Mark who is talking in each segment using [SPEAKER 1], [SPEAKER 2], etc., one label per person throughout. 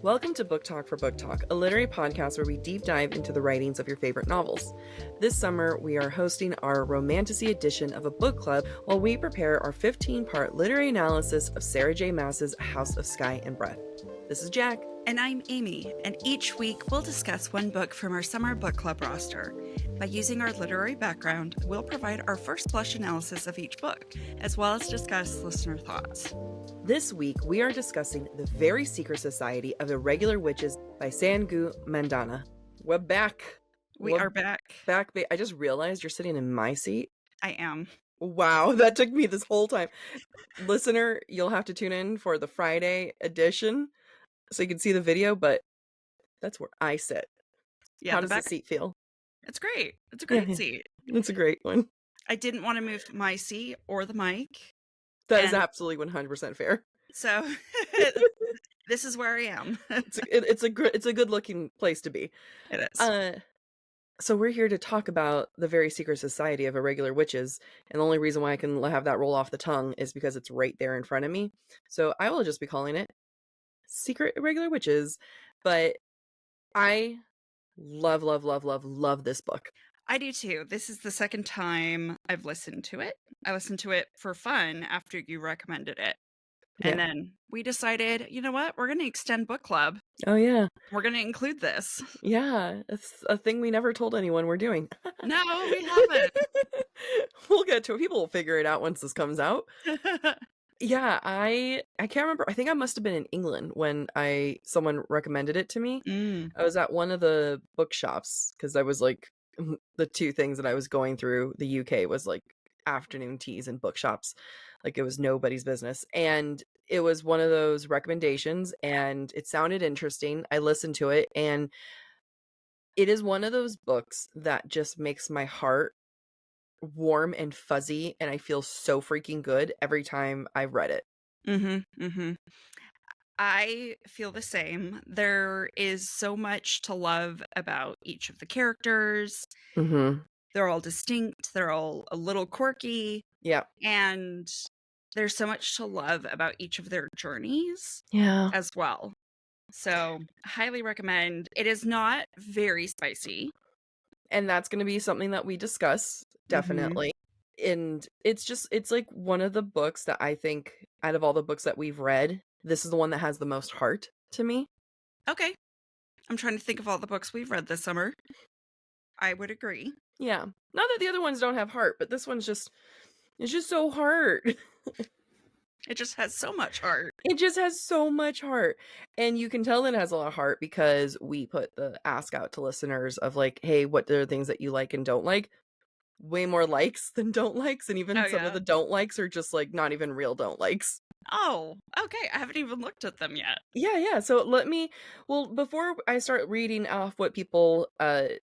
[SPEAKER 1] Welcome to Book Talk for Book Talk, a literary podcast where we deep dive into the writings of your favorite novels. This summer, we are hosting our Romantasy Edition of a book club while we prepare our 15-part literary analysis of Sarah J. Maas's House of Sky and Breath. This is Jack.
[SPEAKER 2] And I'm Amy, and each week we'll discuss one book from our summer book club roster. By using our literary background, we'll provide our first blush analysis of each book, as well as discuss listener thoughts.
[SPEAKER 1] This week, we are discussing The Very Secret Society of Irregular Witches by Sangu Mandanna. We're back.
[SPEAKER 2] We are back.
[SPEAKER 1] I just realized you're sitting in my seat.
[SPEAKER 2] I am.
[SPEAKER 1] Wow, that took me this whole time. Listener, you'll have to tune in for the Friday edition so you can see the video, but that's where I sit.
[SPEAKER 2] Yeah,
[SPEAKER 1] how does the seat feel?
[SPEAKER 2] It's great. It's a great seat.
[SPEAKER 1] It's a great one.
[SPEAKER 2] I didn't want to move my seat or the mic.
[SPEAKER 1] That is absolutely 100% fair.
[SPEAKER 2] So this is where I am.
[SPEAKER 1] It's a good looking place to be.
[SPEAKER 2] It is.
[SPEAKER 1] So we're here to talk about The Very Secret Society of Irregular Witches, and the only reason why I can have that roll off the tongue is because it's right there in front of me. So I will just be calling it Secret Irregular Witches, but I love this book.
[SPEAKER 2] I do too. This is the second time I've listened to it. I listened to it for fun after you recommended it. And then we decided, you know what? We're going to extend book club.
[SPEAKER 1] Oh, yeah.
[SPEAKER 2] We're going to include this.
[SPEAKER 1] Yeah. It's a thing we never told anyone we're doing.
[SPEAKER 2] No, we haven't.
[SPEAKER 1] We'll get to it. People will figure it out once this comes out. Yeah, I can't remember. I think I must have been in England when someone recommended it to me. I was at one of the bookshops because I was like, the two things that I was going through the UK was like afternoon teas and bookshops. Like it was nobody's business. And it was one of those recommendations and it sounded interesting. I listened to it and it is one of those books that just makes my heart warm and fuzzy and I feel so freaking good every time I've read it.
[SPEAKER 2] I feel the same. There is so much to love about each of the characters. They're all distinct. They're all a little quirky.
[SPEAKER 1] Yeah.
[SPEAKER 2] And there's so much to love about each of their journeys as well. So highly recommend. It is not very spicy.
[SPEAKER 1] And that's going to be something that we discuss, definitely. And it's like one of the books that I think out of all the books that we've read, this is the one that has the most heart to me.
[SPEAKER 2] Okay. I'm trying to think of all the books we've read this summer. I would agree.
[SPEAKER 1] Yeah. Not that the other ones don't have heart, but this one's it's just so heart.
[SPEAKER 2] It just has so much heart.
[SPEAKER 1] It just has so much heart. And you can tell it has a lot of heart because we put the ask out to listeners of like, hey, what are the things that you like and don't like? Way more likes than don't likes. And even some of the don't likes are just like not even real don't likes.
[SPEAKER 2] Oh, okay. I haven't even looked at them yet.
[SPEAKER 1] Yeah. So before I start reading off what people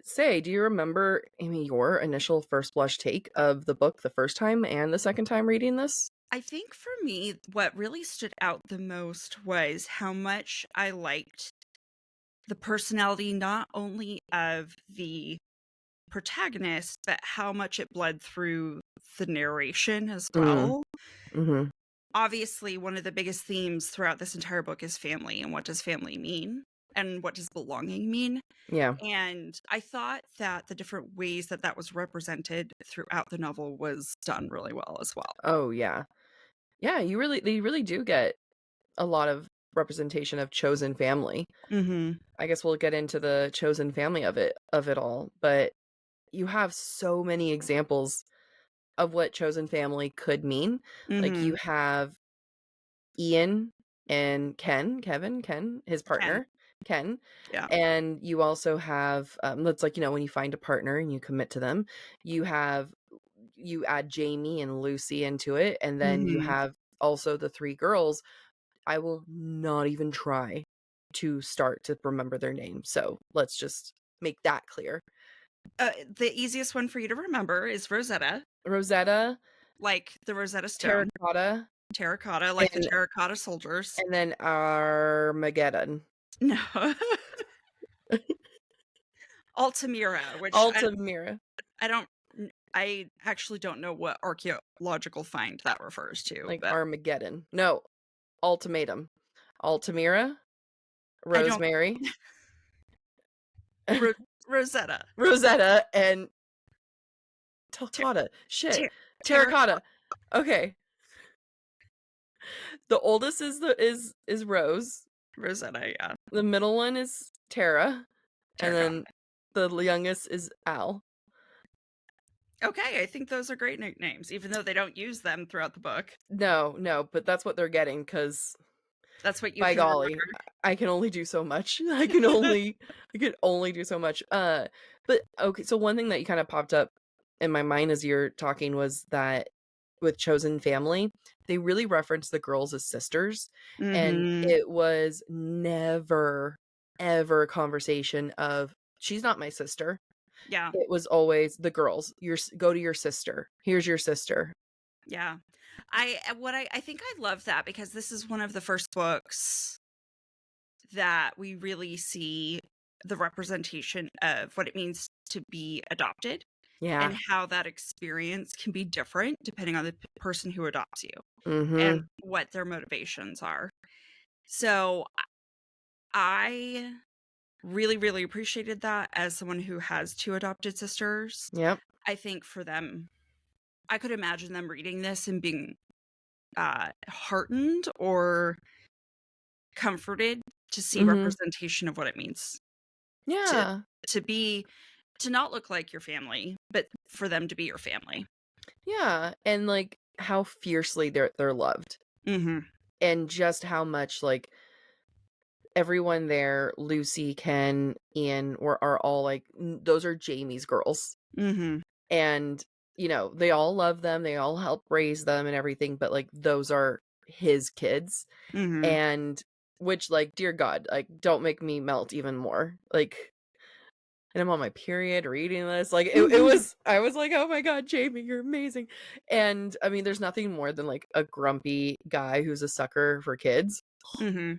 [SPEAKER 1] say, do you remember, Amy, your initial first blush take of the book the first time and the second time reading this?
[SPEAKER 2] I think for me, what really stood out the most was how much I liked the personality, not only of the protagonist, but how much it bled through the narration as well. Obviously, one of the biggest themes throughout this entire book is family, and what does family mean? And what does belonging mean?
[SPEAKER 1] Yeah.
[SPEAKER 2] And I thought that the different ways that was represented throughout the novel was done really well as well.
[SPEAKER 1] Oh, yeah. Yeah, they really do get a lot of representation of chosen family. I guess we'll get into the chosen family of it all, but you have so many examples of what chosen family could mean. Like you have Ian and Ken, his partner, Ken.
[SPEAKER 2] Yeah.
[SPEAKER 1] And you also have, that's like, when you find a partner and you commit to them, you add Jamie and Lucy into it. And then you have also the three girls. I will not even try to start to remember their names. So let's just make that clear.
[SPEAKER 2] The easiest one for you to remember is Rosetta. Like the Rosetta Stone. Terracotta, like the terracotta soldiers.
[SPEAKER 1] And then Armageddon.
[SPEAKER 2] No. Altamira, which
[SPEAKER 1] Altamira.
[SPEAKER 2] I actually don't know what archaeological find that refers to,
[SPEAKER 1] Like
[SPEAKER 2] but
[SPEAKER 1] Armageddon. No, ultimatum. Altamira,
[SPEAKER 2] I don't
[SPEAKER 1] Rosemary,
[SPEAKER 2] Ro Rosetta.
[SPEAKER 1] Rosetta, and
[SPEAKER 2] Ter
[SPEAKER 1] Terracotta. Shit.
[SPEAKER 2] ter
[SPEAKER 1] Terracotta. Okay. The oldest is Rose.
[SPEAKER 2] Rosetta, yeah.
[SPEAKER 1] The middle one is Tara, and
[SPEAKER 2] Terracotta.
[SPEAKER 1] then the youngest is Al.
[SPEAKER 2] Okay, I think those are great nicknames, even though they don't use them throughout the book.
[SPEAKER 1] No, but that's what they're getting because
[SPEAKER 2] That's what you
[SPEAKER 1] by
[SPEAKER 2] can
[SPEAKER 1] golly,
[SPEAKER 2] remember.
[SPEAKER 1] I can only do so much. I can only do so much. But okay, so one thing that you kind of popped up in my mind as you're talking was that with Chosen Family, they really referenced the girls as sisters, and
[SPEAKER 2] Mhm.
[SPEAKER 1] it was never ever a conversation of she's not my sister.
[SPEAKER 2] Yeah,
[SPEAKER 1] It was always the girls. Go to your sister. Here's your sister.
[SPEAKER 2] yeah. I think I love that because this is one of the first books that we really see the representation of what it means to be adopted
[SPEAKER 1] Yeah.
[SPEAKER 2] and how that experience can be different depending on the person who adopts you and
[SPEAKER 1] Mhm.
[SPEAKER 2] what their motivations are. So I really, really appreciated that as someone who has two adopted sisters.
[SPEAKER 1] Yep.
[SPEAKER 2] I think for them, I could imagine them reading this and being heartened or comforted to see
[SPEAKER 1] Mhm.
[SPEAKER 2] representation of what it means to
[SPEAKER 1] Yeah.
[SPEAKER 2] to be to not look like your family, but for them to be your family.
[SPEAKER 1] Yeah, and, like, how fiercely they're loved,
[SPEAKER 2] Mhm.
[SPEAKER 1] and just how much, like, everyone there, Lucy, Ken, Ian, are all, like, those are Jamie's girls,
[SPEAKER 2] Mhm.
[SPEAKER 1] and, they all love them, they all help raise them and everything, but, like, those are his kids,
[SPEAKER 2] Mhm.
[SPEAKER 1] and which, like, dear God, like, don't make me melt even more, like, and I'm on my period reading this, like, it was I was like, "Oh my god, Jamie, you're amazing." And, I mean, there's nothing more than, like, a grumpy guy who's a sucker for kids.
[SPEAKER 2] Mhm.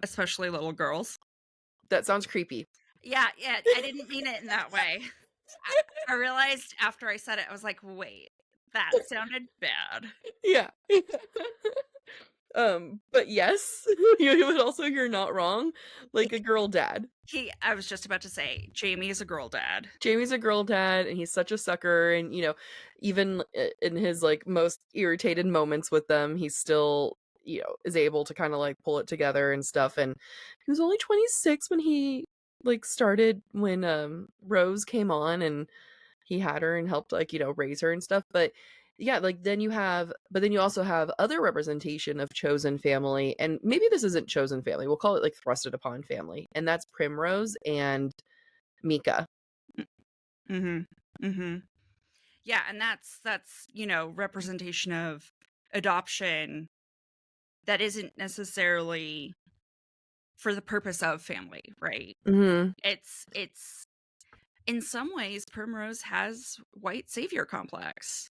[SPEAKER 2] Especially little girls.
[SPEAKER 1] That sounds creepy.
[SPEAKER 2] Yeah, yeah, I didn't mean it in that way. I I realized after I said it, I was like, "Wait, that sounded bad."
[SPEAKER 1] Yeah. But yes, but also you're not wrong, like a girl dad.
[SPEAKER 2] I was just about to say, Jamie is a girl dad.
[SPEAKER 1] Jamie's a girl dad, and he's such a sucker, and, even in his, like, most irritated moments with them, he still, is able to kinda, like, pull it together and stuff, and he was only 26 when he, like, started when, Rose came on, and he had her and helped, like, raise her and stuff, but yeah, like, then you also have other representation of chosen family, and maybe this isn't chosen family, we'll call it, like, thrusted upon family, and that's Primrose and Mika.
[SPEAKER 2] Mhm. Mhm. Yeah, and that's representation of adoption that isn't necessarily for the purpose of family, right?
[SPEAKER 1] Mhm.
[SPEAKER 2] It's in some ways Primrose has white savior complex.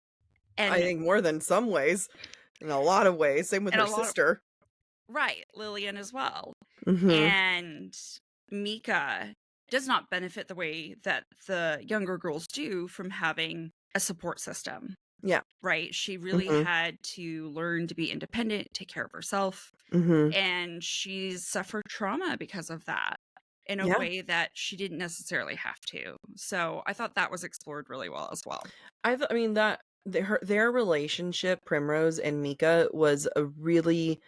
[SPEAKER 1] I
[SPEAKER 2] And
[SPEAKER 1] think more than some ways, in a lot of ways, same with
[SPEAKER 2] and
[SPEAKER 1] her
[SPEAKER 2] a lot of
[SPEAKER 1] sister.
[SPEAKER 2] right, Lillian as well.
[SPEAKER 1] Mhm.
[SPEAKER 2] And Mika does not benefit the way that the younger girls do from having a support system,
[SPEAKER 1] Yeah.
[SPEAKER 2] right? She really
[SPEAKER 1] Mhm.
[SPEAKER 2] had to learn to be independent, take care of herself,
[SPEAKER 1] Mhm.
[SPEAKER 2] and she's suffered trauma because of that in a
[SPEAKER 1] Yeah.
[SPEAKER 2] way that she didn't necessarily have to. So I thought that was explored really well as well.
[SPEAKER 1] I mean, that their relationship, Primrose and Mika, was a really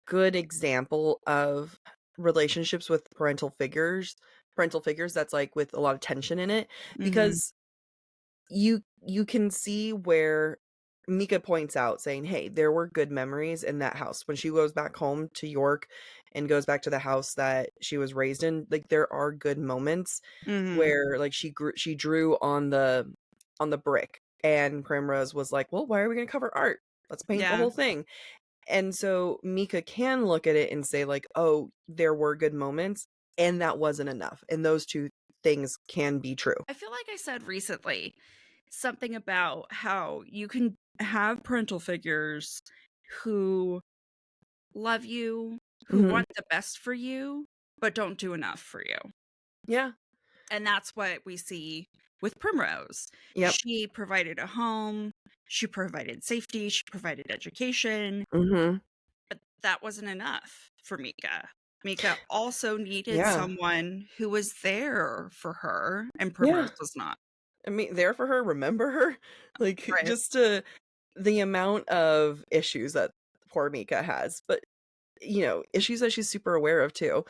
[SPEAKER 1] good example of relationships with parental figures that's, like, with a lot of tension in it,
[SPEAKER 2] Mhm.
[SPEAKER 1] because you can see where Mika points out saying, "Hey, there were good memories in that house." When she goes back home to York and goes back to the house that she was raised in, like, there are good moments
[SPEAKER 2] Mhm.
[SPEAKER 1] where, like, she drew on the brick, and Primrose was like, "Well, why are we gonna cover art? Let's paint the
[SPEAKER 2] Yeah.
[SPEAKER 1] whole thing." And so Mika can look at it and say, like, "Oh, there were good moments, and that wasn't enough." And those 2 things can be true.
[SPEAKER 2] I feel like I said recently something about how you can have parental figures who love you, who
[SPEAKER 1] Mhm.
[SPEAKER 2] want the best for you, but don't do enough for you.
[SPEAKER 1] Yeah.
[SPEAKER 2] And that's what we see with Primrose.
[SPEAKER 1] Yep.
[SPEAKER 2] She provided a home, she provided safety, she provided education,
[SPEAKER 1] Mhm.
[SPEAKER 2] but that wasn't enough for Mika. Mika also needed
[SPEAKER 1] Yeah.
[SPEAKER 2] someone who was there for her, and
[SPEAKER 1] Yeah.
[SPEAKER 2] Primrose was not.
[SPEAKER 1] I mean, there for her, remember her. Like,
[SPEAKER 2] Right.
[SPEAKER 1] just, the amount of issues that poor Mika has, but, issues that she's super aware of too.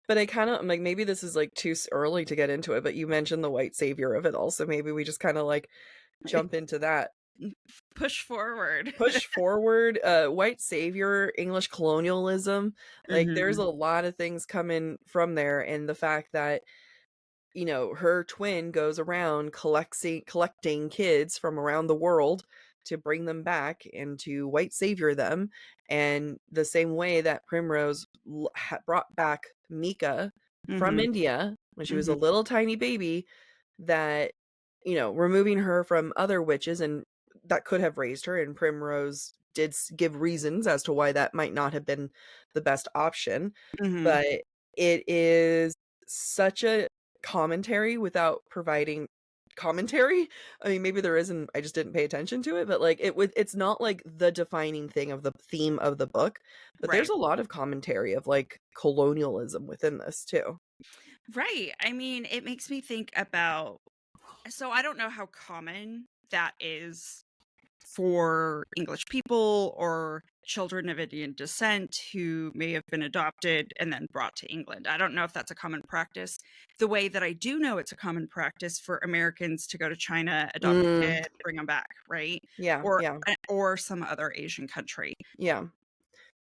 [SPEAKER 1] But I'm like, maybe this is, like, too early to get into it, but you mentioned the white savior of it all, so maybe we just kinda, like, jump into that.
[SPEAKER 2] Push forward.
[SPEAKER 1] Push forward, white savior, English colonialism, like, there's
[SPEAKER 2] Mhm.
[SPEAKER 1] a lot of things coming from there, and the fact that, her twin goes around collecting kids from around the world to bring them back and to white savior them, and the same way that Primrose brought back Mika from
[SPEAKER 2] Mhm.
[SPEAKER 1] India when she was a
[SPEAKER 2] Mhm.
[SPEAKER 1] little tiny baby, that, removing her from other witches and that could have raised her, and Primrose did give reasons as to why that might not have been the best option,
[SPEAKER 2] Mhm.
[SPEAKER 1] but it is such a commentary without providing commentary. I mean, maybe there is, and I just didn't pay attention to it, but, like, it's not, like, the defining thing of the theme of the book, but there's
[SPEAKER 2] Right.
[SPEAKER 1] a lot of commentary of, like, colonialism within this too.
[SPEAKER 2] Right. I mean, it makes me think about, so I don't know how common that is for English people or children of Indian descent who may have been adopted and then brought to England. I don't know if that's a common practice. The way that I do know it's a common practice for Americans to go to China, adopt a
[SPEAKER 1] Mm,
[SPEAKER 2] kid, bring them back, right?
[SPEAKER 1] yeah,
[SPEAKER 2] Or
[SPEAKER 1] yeah,
[SPEAKER 2] or some other Asian country.
[SPEAKER 1] yeah,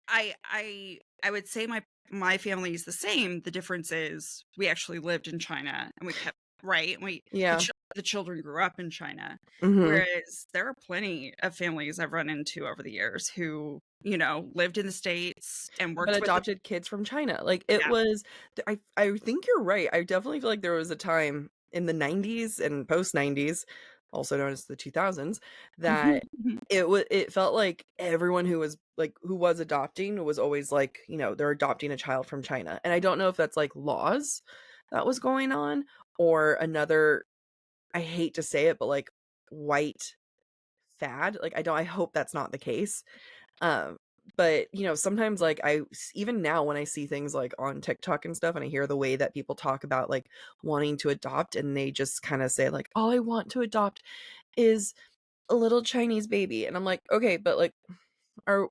[SPEAKER 2] I would say my family is the same. The difference is we actually lived in China and we kept, right. And
[SPEAKER 1] yeah,
[SPEAKER 2] the children grew up in China,
[SPEAKER 1] mhm.
[SPEAKER 2] whereas there are plenty of families I've run into over the years who lived in the States and
[SPEAKER 1] But
[SPEAKER 2] worked with the,
[SPEAKER 1] adopted kids from China, like, it
[SPEAKER 2] yeah.
[SPEAKER 1] was I think you're right, I definitely feel like there was a time in the '90s and post-90s, also known as the 2000s, that it felt like everyone who was adopting was always like, they're adopting a child from China, and I don't know if that's, like, laws that was going on or another, I hate to say it, but, like, white fad, like, I hope that's not the case. Um, but, sometimes, like, even now when I see things, like, on TikTok and stuff, and I hear the way that people talk about, like, wanting to adopt, and they just kinda say, like, "All I want to adopt is a little Chinese baby," and I'm like, "Okay, but, like, are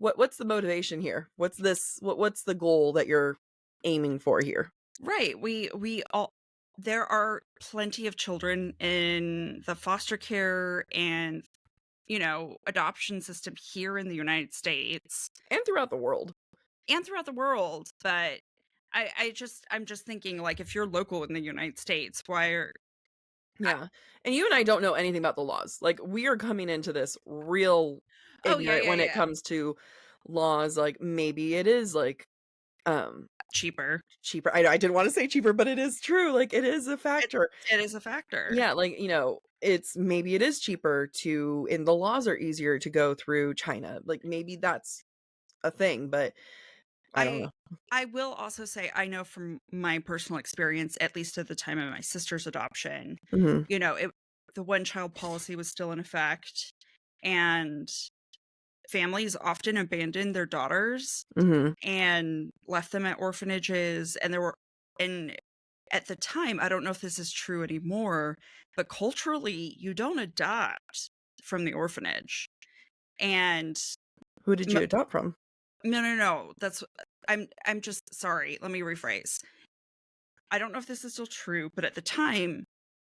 [SPEAKER 1] what's the motivation here? What's the goal that you're aiming for here?"
[SPEAKER 2] Right. We all, there are plenty of children in the foster care and adoption system here in the United States
[SPEAKER 1] And throughout the world.
[SPEAKER 2] and throughout the world, but I'm just thinking, like, if you're local in the United States, why are I
[SPEAKER 1] Yeah, and you and I don't know anything about the laws, like, we are coming into this real
[SPEAKER 2] oh, yeah,
[SPEAKER 1] ignorant
[SPEAKER 2] yeah,
[SPEAKER 1] when it
[SPEAKER 2] yeah,
[SPEAKER 1] comes to laws, like, maybe it is, like, um,
[SPEAKER 2] cheaper.
[SPEAKER 1] cheaper. I didn't wanna say cheaper, but it is true, like, it is a
[SPEAKER 2] It
[SPEAKER 1] factor.
[SPEAKER 2] it is a factor.
[SPEAKER 1] Yeah, like, maybe it is cheaper to and the laws are easier to go through China, like, maybe that's a thing, but I don't
[SPEAKER 2] I
[SPEAKER 1] know.
[SPEAKER 2] I will also say I know from my personal experience, at least at the time of my sister's adoption,
[SPEAKER 1] Mhm,
[SPEAKER 2] it the one-child policy was still in effect, and families often abandoned their daughters
[SPEAKER 1] mhm,
[SPEAKER 2] and left them at orphanages, and there were, and at the time, I don't know if this is true anymore, but culturally, you don't adopt from the orphanage. And
[SPEAKER 1] who did
[SPEAKER 2] m
[SPEAKER 1] you adopt from?
[SPEAKER 2] no, no, no, that's, I'm just sorry, let me rephrase. I don't know if this is still true, but at the time,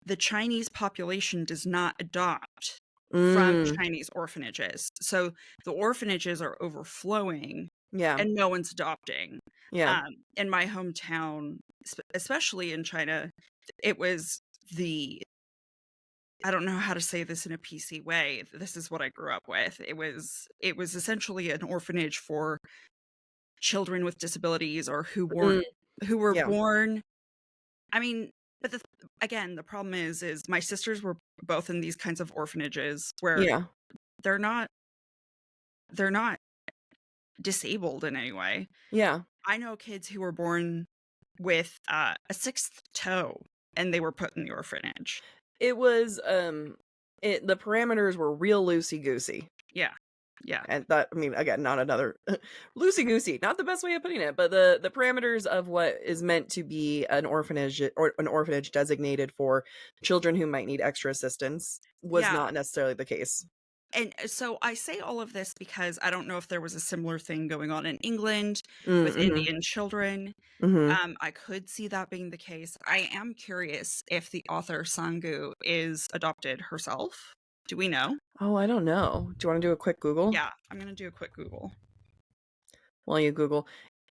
[SPEAKER 2] the Chinese population does not adopt from
[SPEAKER 1] Mm,
[SPEAKER 2] Chinese orphanages. So the orphanages are overflowing
[SPEAKER 1] yeah,
[SPEAKER 2] and no one's adopting.
[SPEAKER 1] yeah,
[SPEAKER 2] In my hometown, especially in China, it was the, I don't know how to say this in a PC way. This is what I grew up with. It was essentially an orphanage for children with disabilities or
[SPEAKER 1] mm,
[SPEAKER 2] who were
[SPEAKER 1] yeah,
[SPEAKER 2] born, I mean, but again, the problem is my sisters were both in these kinds of orphanages where
[SPEAKER 1] yeah,
[SPEAKER 2] they're not they're not disabled in any way.
[SPEAKER 1] yeah,
[SPEAKER 2] I know kids who were born with a sixth toe, and they were put in the orphanage.
[SPEAKER 1] It was, the parameters were real loosey-goosey.
[SPEAKER 2] Yeah. Yeah.
[SPEAKER 1] And that, I mean, again, not another loosey-goosey, not the best way of putting it, but the parameters of what is meant to be an orphanage or an orphanage designated for children who might need extra assistance was
[SPEAKER 2] Yeah.
[SPEAKER 1] not necessarily the case.
[SPEAKER 2] And so I say all of this because I don't know if there was a similar thing going on in England with
[SPEAKER 1] Mhm,
[SPEAKER 2] Indian children.
[SPEAKER 1] mhm.
[SPEAKER 2] I could see that being the case. I am curious if the author Sangu is adopted herself. Do we know?
[SPEAKER 1] Oh, I don't know. Do you wanna do a quick Google?
[SPEAKER 2] Yeah, I'm gonna do a quick Google.
[SPEAKER 1] While you Google.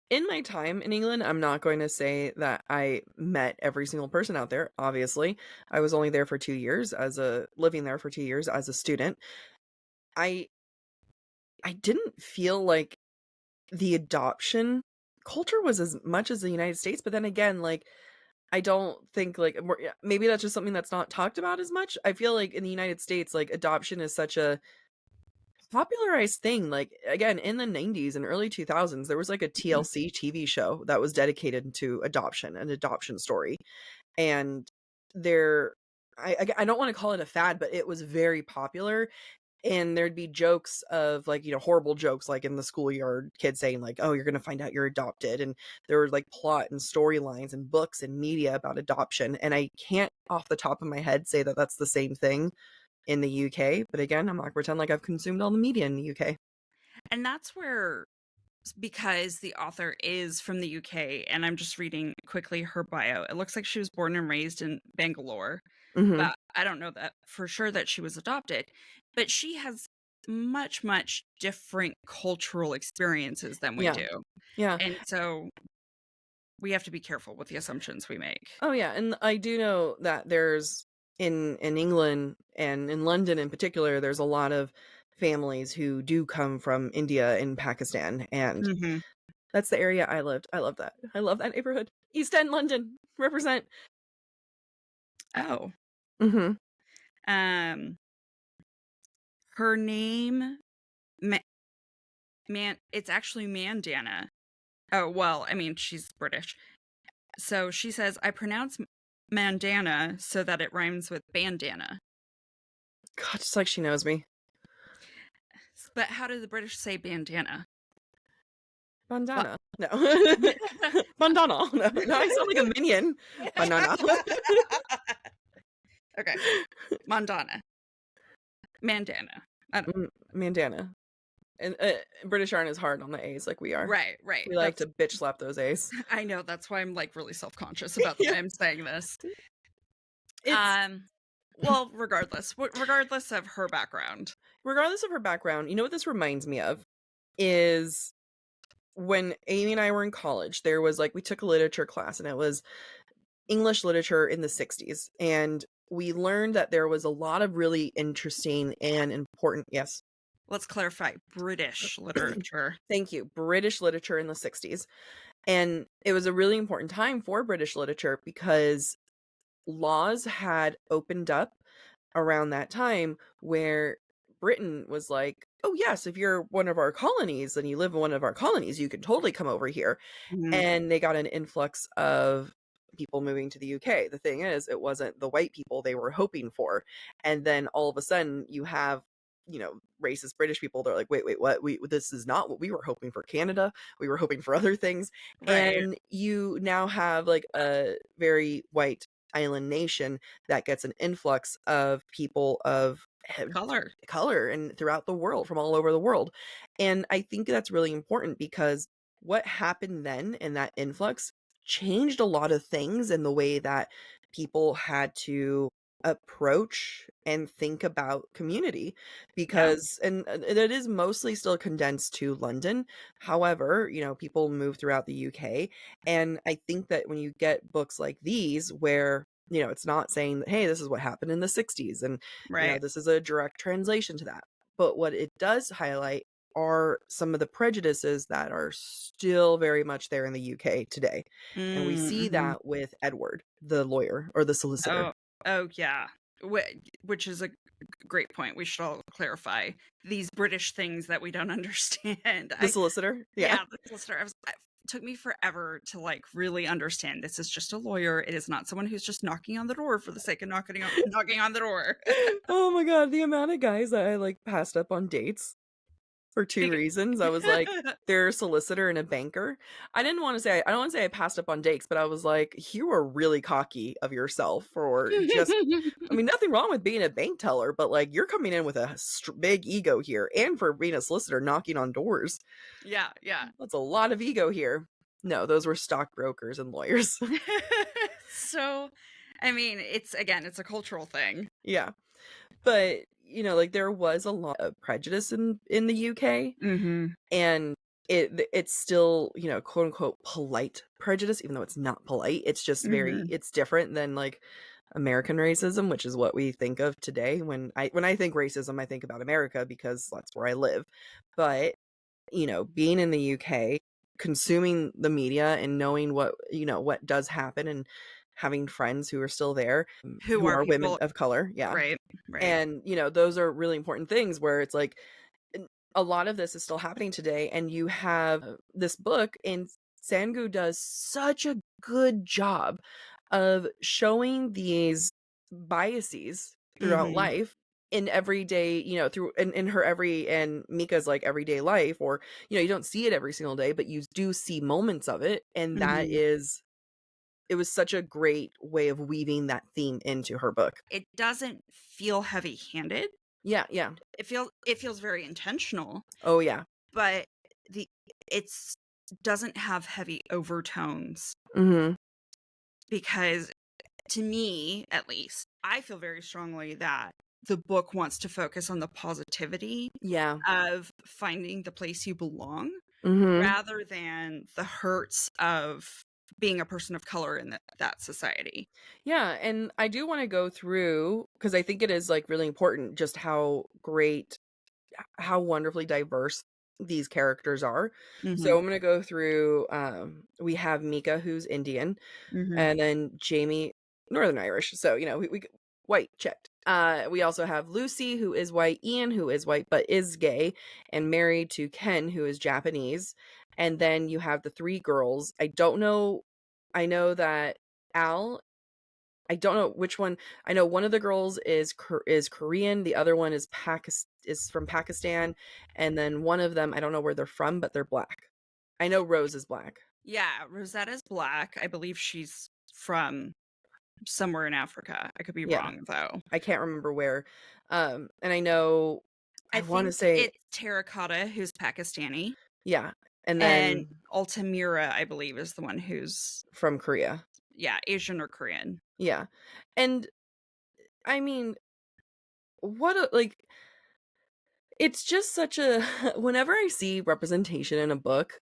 [SPEAKER 1] In my time in England, I'm not going to say that I met every single person out there, obviously. I was only there for 2 years living there for 2 years as a student. I I didn't feel like the adoption culture was as much as the United States, but then again, like, I don't think, like, more yeah, maybe that's just something that's not talked about as much. I feel like in the United States, like, adoption is such a popularized thing. Like, again, in the 90s and early 2000s, there was, like, a
[SPEAKER 2] Mhm.
[SPEAKER 1] TLC TV show that was dedicated to adoption, an adoption story, and there I don't wanna call it a fad, but it was very popular, and there'd be jokes of, like, horrible jokes, like, in the schoolyard, kids saying, like, "Oh, you're gonna find out you're adopted," and there were, like, plot and storylines and books and media about adoption, and I can't off the top of my head say that that's the same thing in the UK, but again, I'm not gonna pretend like I've consumed all the media in the UK.
[SPEAKER 2] And that's where, because the author is from the UK, and I'm just reading quickly her bio. It looks like she was born and raised in Bangalore,
[SPEAKER 1] Mhm.
[SPEAKER 2] but I don't know that for sure that she was adopted. But she has much, much different cultural experiences than we
[SPEAKER 1] Yeah.
[SPEAKER 2] do.
[SPEAKER 1] Yeah.
[SPEAKER 2] And so we have to be careful with the assumptions we make.
[SPEAKER 1] Oh, yeah, and I do know that there's in England and in London in particular, there's a lot of families who do come from India and Pakistan, and
[SPEAKER 2] Mhm.
[SPEAKER 1] that's the area I lived. I love that. I love that neighborhood. East End, London, represent.
[SPEAKER 2] Oh.
[SPEAKER 1] Mhm.
[SPEAKER 2] Um, her name, Ma it's actually Mandana. Oh, well, I mean, she's British. So she says, "I pronounce Mandana so that it rhymes with bandana."
[SPEAKER 1] God, just like she knows me.
[SPEAKER 2] But how do the British say bandana? Ba
[SPEAKER 1] Bandana. No. Bandana. No, no, I sound like a minion. Banana.
[SPEAKER 2] Okay. Mandana. Mandana. I don't.
[SPEAKER 1] Mandana. And, British aren't as hard on the A's like we are.
[SPEAKER 2] Right, right.
[SPEAKER 1] We like
[SPEAKER 2] That's
[SPEAKER 1] to bitch slap those A's.
[SPEAKER 2] I know, that's why I'm, like, really self-conscious about the
[SPEAKER 1] Yeah.
[SPEAKER 2] way I'm saying this.
[SPEAKER 1] It's
[SPEAKER 2] Um, well, regardless of her background.
[SPEAKER 1] regardless of her background, you know what this reminds me of is when Amy and I were in college, there was like we took a literature class and it was English literature in the 60s. And we learned that there was a lot of really interesting and important, yes.
[SPEAKER 2] Let's clarify, British literature.
[SPEAKER 1] Thank you. British literature in the 60s. And it was a really important time for British literature because laws had opened up around that time where Britain was like, "Oh, yes, if you're one of our colonies and you live in one of our colonies, you can totally come over here."
[SPEAKER 2] Mhm.
[SPEAKER 1] And they got an influx of people moving to the UK. The thing is, it wasn't the white people they were hoping for. And then all of a sudden, you have racist British people. They're like, wait, what? This is not what we were hoping for Canada. We were hoping for other things.
[SPEAKER 2] Right.
[SPEAKER 1] And you now have like a very white island nation that gets an influx of people of
[SPEAKER 2] Color.
[SPEAKER 1] color and throughout the world from all over the world. And I think that's really important because what happened then in that influx changed a lot of things in the way that people had to approach and think about community
[SPEAKER 2] Yeah.
[SPEAKER 1] because it is mostly still condensed to London. However, people move throughout the UK, and I think that when you get books like these where it's not saying that, hey, this is what happened in the 60s and
[SPEAKER 2] Right.
[SPEAKER 1] this is a direct translation to that. But what it does highlight are some of the prejudices that are still very much there in the UK today. And we see
[SPEAKER 2] Mhm.
[SPEAKER 1] that with Edward, the lawyer or the solicitor.
[SPEAKER 2] Oh, oh, yeah. Which is a great point. We should all clarify these British things that we don't understand.
[SPEAKER 1] The solicitor? Yeah.
[SPEAKER 2] Yeah, the solicitor. took me forever to like really understand this is just a lawyer. It is not someone who's just knocking on the door for the sake of knocking on the door.
[SPEAKER 1] Oh my god, the amount of guys that I, like, passed up on dates for 2
[SPEAKER 2] Bec-
[SPEAKER 1] reasons. I was like, they're a solicitor and a banker. I don't wanna say I passed up on dates, but I was like, "You are really cocky of yourself for just." I mean, nothing wrong with being a bank teller, but, like, you're coming in with a big ego here, and for being a solicitor knocking on doors.
[SPEAKER 2] Yeah, yeah.
[SPEAKER 1] That's a lot of ego here. No, those were stockbrokers and lawyers.
[SPEAKER 2] So, I mean, it's again, it's a cultural thing.
[SPEAKER 1] Yeah. But, like, there was a lot of prejudice in the UK,
[SPEAKER 2] Mm-hmm.
[SPEAKER 1] and it's still, quote unquote polite prejudice, even though it's not polite. It's just
[SPEAKER 2] Mm-hmm.
[SPEAKER 1] it's different than like American racism, which is what we think of today. When I think racism, I think about America because that's where I live. But, being in the UK, consuming the media and knowing what does happen, and having friends who are still there,
[SPEAKER 2] Who
[SPEAKER 1] who
[SPEAKER 2] are
[SPEAKER 1] are women
[SPEAKER 2] people?
[SPEAKER 1] of color. Yeah.
[SPEAKER 2] Right, right.
[SPEAKER 1] And, those are really important things where it's like n a lot of this is still happening today, and you have this book, and Sangu does such a good job of showing these biases throughout
[SPEAKER 2] Mm-hmm.
[SPEAKER 1] life in everyday, through in her and Mika's, like, everyday life, or, you don't see it every single day, but you do see moments of it, and
[SPEAKER 2] Mm-hmm.
[SPEAKER 1] it was such a great way of weaving that theme into her book.
[SPEAKER 2] It doesn't feel heavy-handed.
[SPEAKER 1] Yeah, yeah.
[SPEAKER 2] It feels very intentional,
[SPEAKER 1] Oh, yeah.
[SPEAKER 2] but the it's doesn't have heavy overtones
[SPEAKER 1] Mhm.
[SPEAKER 2] because to me, at least, I feel very strongly that the book wants to focus on the positivity
[SPEAKER 1] Yeah.
[SPEAKER 2] of finding the place you belong
[SPEAKER 1] Mhm.
[SPEAKER 2] rather than the hurts of being a person of color in that society.
[SPEAKER 1] Yeah, and I do wanna go through because I think it is, like, really important just how wonderfully diverse these characters are.
[SPEAKER 2] Mhm.
[SPEAKER 1] So I'm gonna go through, we have Mika, who's Indian,
[SPEAKER 2] Mhm.
[SPEAKER 1] and then Jamie, Northern Irish. So, we white, checked. We also have Lucy, who is white, Ian, who is white but is gay and married to Ken, who is Japanese. And then you have the 3 girls. I know that Al I don't know which one. I know one of the girls is Korean, the other one is from Pakistan, and then one of them, I don't know where they're from, but they're black. I know Rose is black.
[SPEAKER 2] Yeah, Rosetta's black. I believe she's from somewhere in Africa. I could be
[SPEAKER 1] Yeah,
[SPEAKER 2] wrong though.
[SPEAKER 1] I can't remember where. And I know
[SPEAKER 2] I
[SPEAKER 1] I wanna
[SPEAKER 2] think
[SPEAKER 1] say
[SPEAKER 2] it's Terracotta who's Pakistani,
[SPEAKER 1] yeah, and
[SPEAKER 2] and
[SPEAKER 1] then
[SPEAKER 2] Altamira, I believe, is the one who's,
[SPEAKER 1] from Korea.
[SPEAKER 2] yeah, Asian or Korean.
[SPEAKER 1] Yeah. And, I mean, what a like, it's just such a whenever I see representation in a book,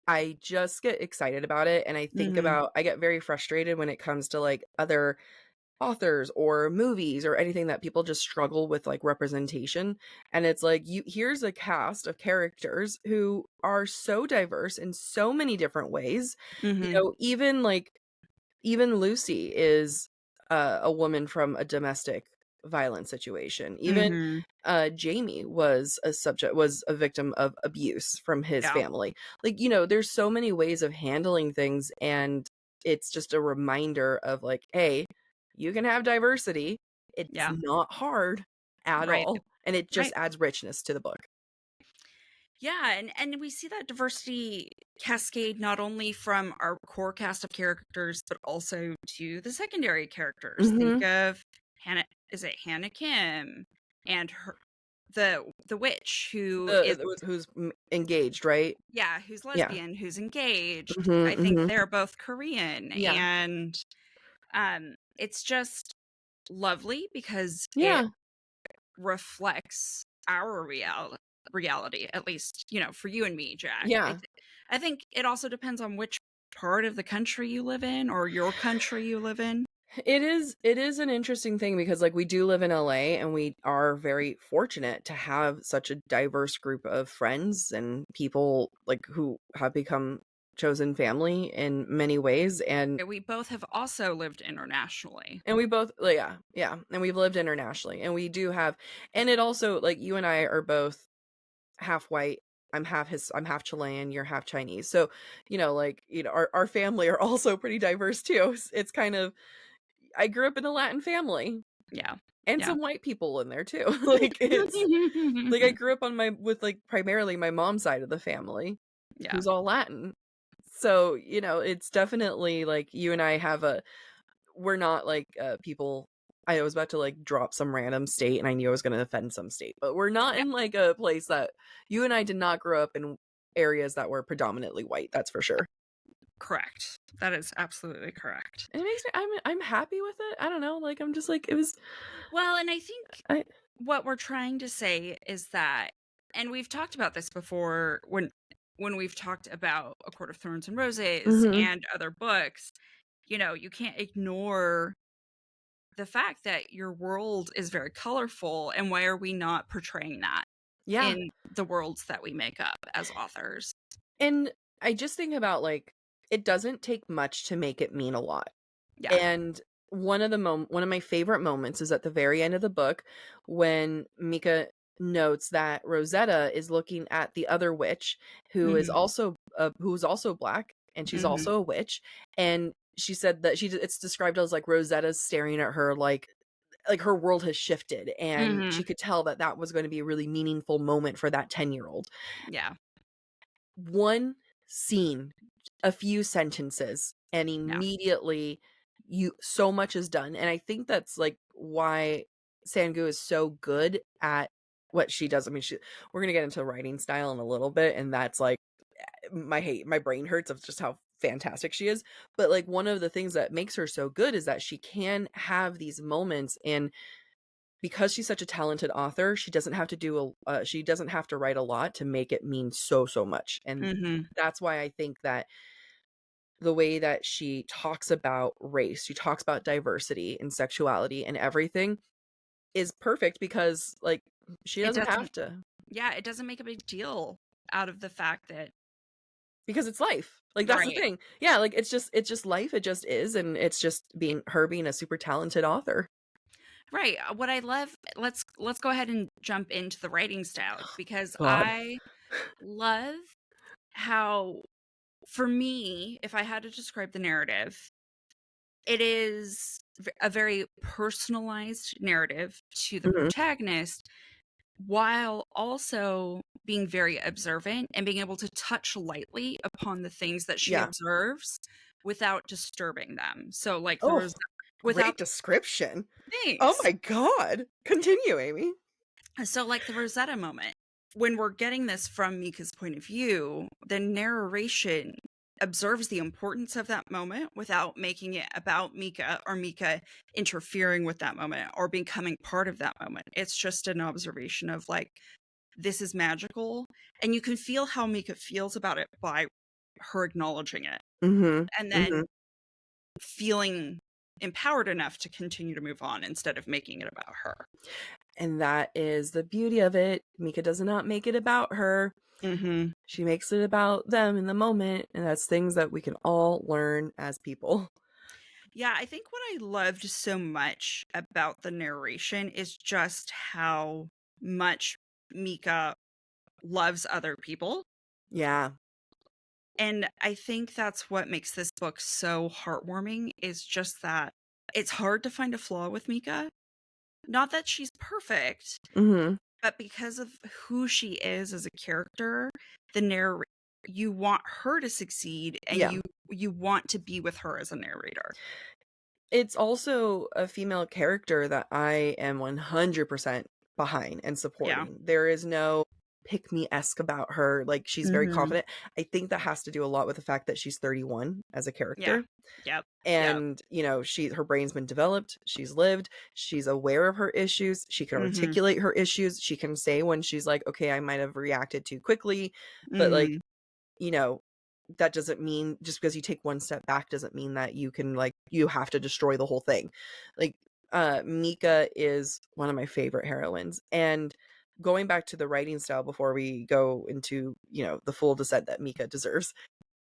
[SPEAKER 1] I just get excited about it, and
[SPEAKER 2] Mhm.
[SPEAKER 1] I get very frustrated when it comes to, like, other authors or movies or anything that people just struggle with, like, representation, and it's like, here's a cast of characters who are so diverse in so many different ways.
[SPEAKER 2] Mhm.
[SPEAKER 1] Even Lucy is, a woman from a domestic violence situation. Even,
[SPEAKER 2] Mhm.
[SPEAKER 1] Jamie was a victim of abuse from his
[SPEAKER 2] Yeah.
[SPEAKER 1] family. Like, there's so many ways of handling things, and it's just a reminder of, like, "Hey, you can have diversity. It's
[SPEAKER 2] Yeah.
[SPEAKER 1] not hard at
[SPEAKER 2] Right.
[SPEAKER 1] all," and it just
[SPEAKER 2] Right.
[SPEAKER 1] adds richness to the book.
[SPEAKER 2] Yeah, and we see that diversity cascade not only from our core cast of characters, but also to the secondary characters. Think
[SPEAKER 1] Mhm.
[SPEAKER 2] of Hannah, is it Hannah Kim and her the witch who is,
[SPEAKER 1] Who's engaged, right?
[SPEAKER 2] yeah, who's
[SPEAKER 1] Yeah.
[SPEAKER 2] lesbian, who's engaged.
[SPEAKER 1] Mhm,
[SPEAKER 2] I think
[SPEAKER 1] mhm.
[SPEAKER 2] they're both Korean,
[SPEAKER 1] Yeah.
[SPEAKER 2] and it's just lovely because it
[SPEAKER 1] Yeah.
[SPEAKER 2] reflects our reality, at least, for you and me, Jack.
[SPEAKER 1] Yeah.
[SPEAKER 2] I think it also depends on which part of the country you live in or your country you live in.
[SPEAKER 1] It is an interesting thing because, like, we do live in LA, and we are very fortunate to have such a diverse group of friends and people, like, who have become chosen family in many ways,
[SPEAKER 2] We both have also lived internationally.
[SPEAKER 1] and we both, like, yeah, yeah, and we've lived internationally, and we do have, and it also, like, you and I are both half white, I'm half Chilean, you're half Chinese. So, like, our family are also pretty diverse too. It's kind of I grew up in a Latin family
[SPEAKER 2] Yeah.
[SPEAKER 1] and
[SPEAKER 2] Yeah.
[SPEAKER 1] some white people in there too. Like it's like I grew up with like primarily my mom's side of the family
[SPEAKER 2] Yeah.
[SPEAKER 1] who's all Latin. So, it's definitely like you and I have we're not like people. I was about to like drop some random state and I knew I was going to offend some state, but we're not
[SPEAKER 2] Yeah.
[SPEAKER 1] in like a place that you and I did not grow up in areas that were predominantly white. That's for sure.
[SPEAKER 2] Correct. That is absolutely correct.
[SPEAKER 1] And it makes me I'm happy with it. I don't know, like I'm just like it was
[SPEAKER 2] Well, and I think
[SPEAKER 1] I
[SPEAKER 2] what we're trying to say is that, and we've talked about this before when we've talked about A Court of Thorns and Roses
[SPEAKER 1] mhm.
[SPEAKER 2] and other books, you can't ignore the fact that your world is very colorful, and why are we not portraying that
[SPEAKER 1] Yeah.
[SPEAKER 2] in the worlds that we make up as authors?
[SPEAKER 1] And I just think about like it doesn't take much to make it mean a lot.
[SPEAKER 2] Yeah.
[SPEAKER 1] And one of my favorite moments is at the very end of the book when Mika notes that Rosetta is looking at the other witch
[SPEAKER 2] Mhm.
[SPEAKER 1] who's also black and she's
[SPEAKER 2] Mhm.
[SPEAKER 1] also a witch, and she said that it's described as like Rosetta's staring at her like her world has shifted, and she
[SPEAKER 2] Mhm.
[SPEAKER 1] could tell that that was going to be a really meaningful moment for that 10-year-old.
[SPEAKER 2] Yeah.
[SPEAKER 1] One scene, a few sentences, and
[SPEAKER 2] Yeah.
[SPEAKER 1] immediately you so much is done, and I think that's, like, why Sangu is so good at what she does. I mean, we're gonna get into writing style in a little bit, and that's, like, my brain hurts of just how fantastic she is, but, like, one of the things that makes her so good is that she can have these moments, and because she's such a talented author, she doesn't have to write a lot to make it mean so, so much, and
[SPEAKER 2] Mhm.
[SPEAKER 1] that's why I think that the way that she talks about race, she talks about diversity and sexuality and everything is perfect because, like, she
[SPEAKER 2] It
[SPEAKER 1] doesn't have
[SPEAKER 2] doesn't
[SPEAKER 1] to
[SPEAKER 2] Yeah, it doesn't make a big deal out of the fact that
[SPEAKER 1] because it's life. Like, that's the
[SPEAKER 2] right.
[SPEAKER 1] thing. Yeah, like, it's just life, it just is, and it's just being a super talented author.
[SPEAKER 2] Right. What I love, let's go ahead and jump into the writing style, because
[SPEAKER 1] God.
[SPEAKER 2] I love how, for me, if I had to describe the narrative, it is a very personalized narrative to the
[SPEAKER 1] Mhm.
[SPEAKER 2] protagonist, while also being very observant and being able to touch lightly upon the things that she
[SPEAKER 1] Yeah.
[SPEAKER 2] observes without disturbing them. So, like, there
[SPEAKER 1] Oh,
[SPEAKER 2] was
[SPEAKER 1] great
[SPEAKER 2] without
[SPEAKER 1] description. Oh
[SPEAKER 2] things.
[SPEAKER 1] my god. Continue, Amy.
[SPEAKER 2] So, like the Rosetta moment, when we're getting this from Mika's point of view, the narration observes the importance of that moment without making it about Mika or Mika interfering with that moment or becoming part of that moment. It's just an observation of, like, this is magical. And you can feel how Mika feels about it by her acknowledging it
[SPEAKER 1] Mhm.
[SPEAKER 2] and then
[SPEAKER 1] Mhm.
[SPEAKER 2] feeling empowered enough to continue to move on instead of making it about her.
[SPEAKER 1] And that is the beauty of it. Mika does not make it about her.
[SPEAKER 2] Hmm.
[SPEAKER 1] She makes it about them in the moment, and that's things that we can all learn as people.
[SPEAKER 2] Yeah, I think what I loved so much about the narration is just how much Mika loves other people.
[SPEAKER 1] Yeah.
[SPEAKER 2] And I think that's what makes this book so heartwarming, is just that it's hard to find a flaw with Mika. Not that she's perfect,
[SPEAKER 1] Mhm.
[SPEAKER 2] but because of who she is as a character, the narr you want her to succeed, and
[SPEAKER 1] Yeah.
[SPEAKER 2] you want to be with her as a narrator.
[SPEAKER 1] It's also a female character that I am 100% behind and
[SPEAKER 2] Yeah.
[SPEAKER 1] supporting. There is no pick me esque about her. Like, she's very
[SPEAKER 2] Mhm.
[SPEAKER 1] confident. I think that has to do a lot with the fact that she's 31 as a
[SPEAKER 2] Yeah.
[SPEAKER 1] character.
[SPEAKER 2] Yep. Yep.
[SPEAKER 1] And, her brain's been developed, she's lived, she's aware of her issues, she can
[SPEAKER 2] Mhm.
[SPEAKER 1] articulate her issues, she can say when she's like, okay, I might have reacted too quickly, but like,
[SPEAKER 2] Mhm.
[SPEAKER 1] you know, that doesn't mean just because you take one step back doesn't mean that you have to destroy the whole thing. Like, Mika is one of my favorite heroines. And going back to the writing style before we go into, the full descent that Mika deserves,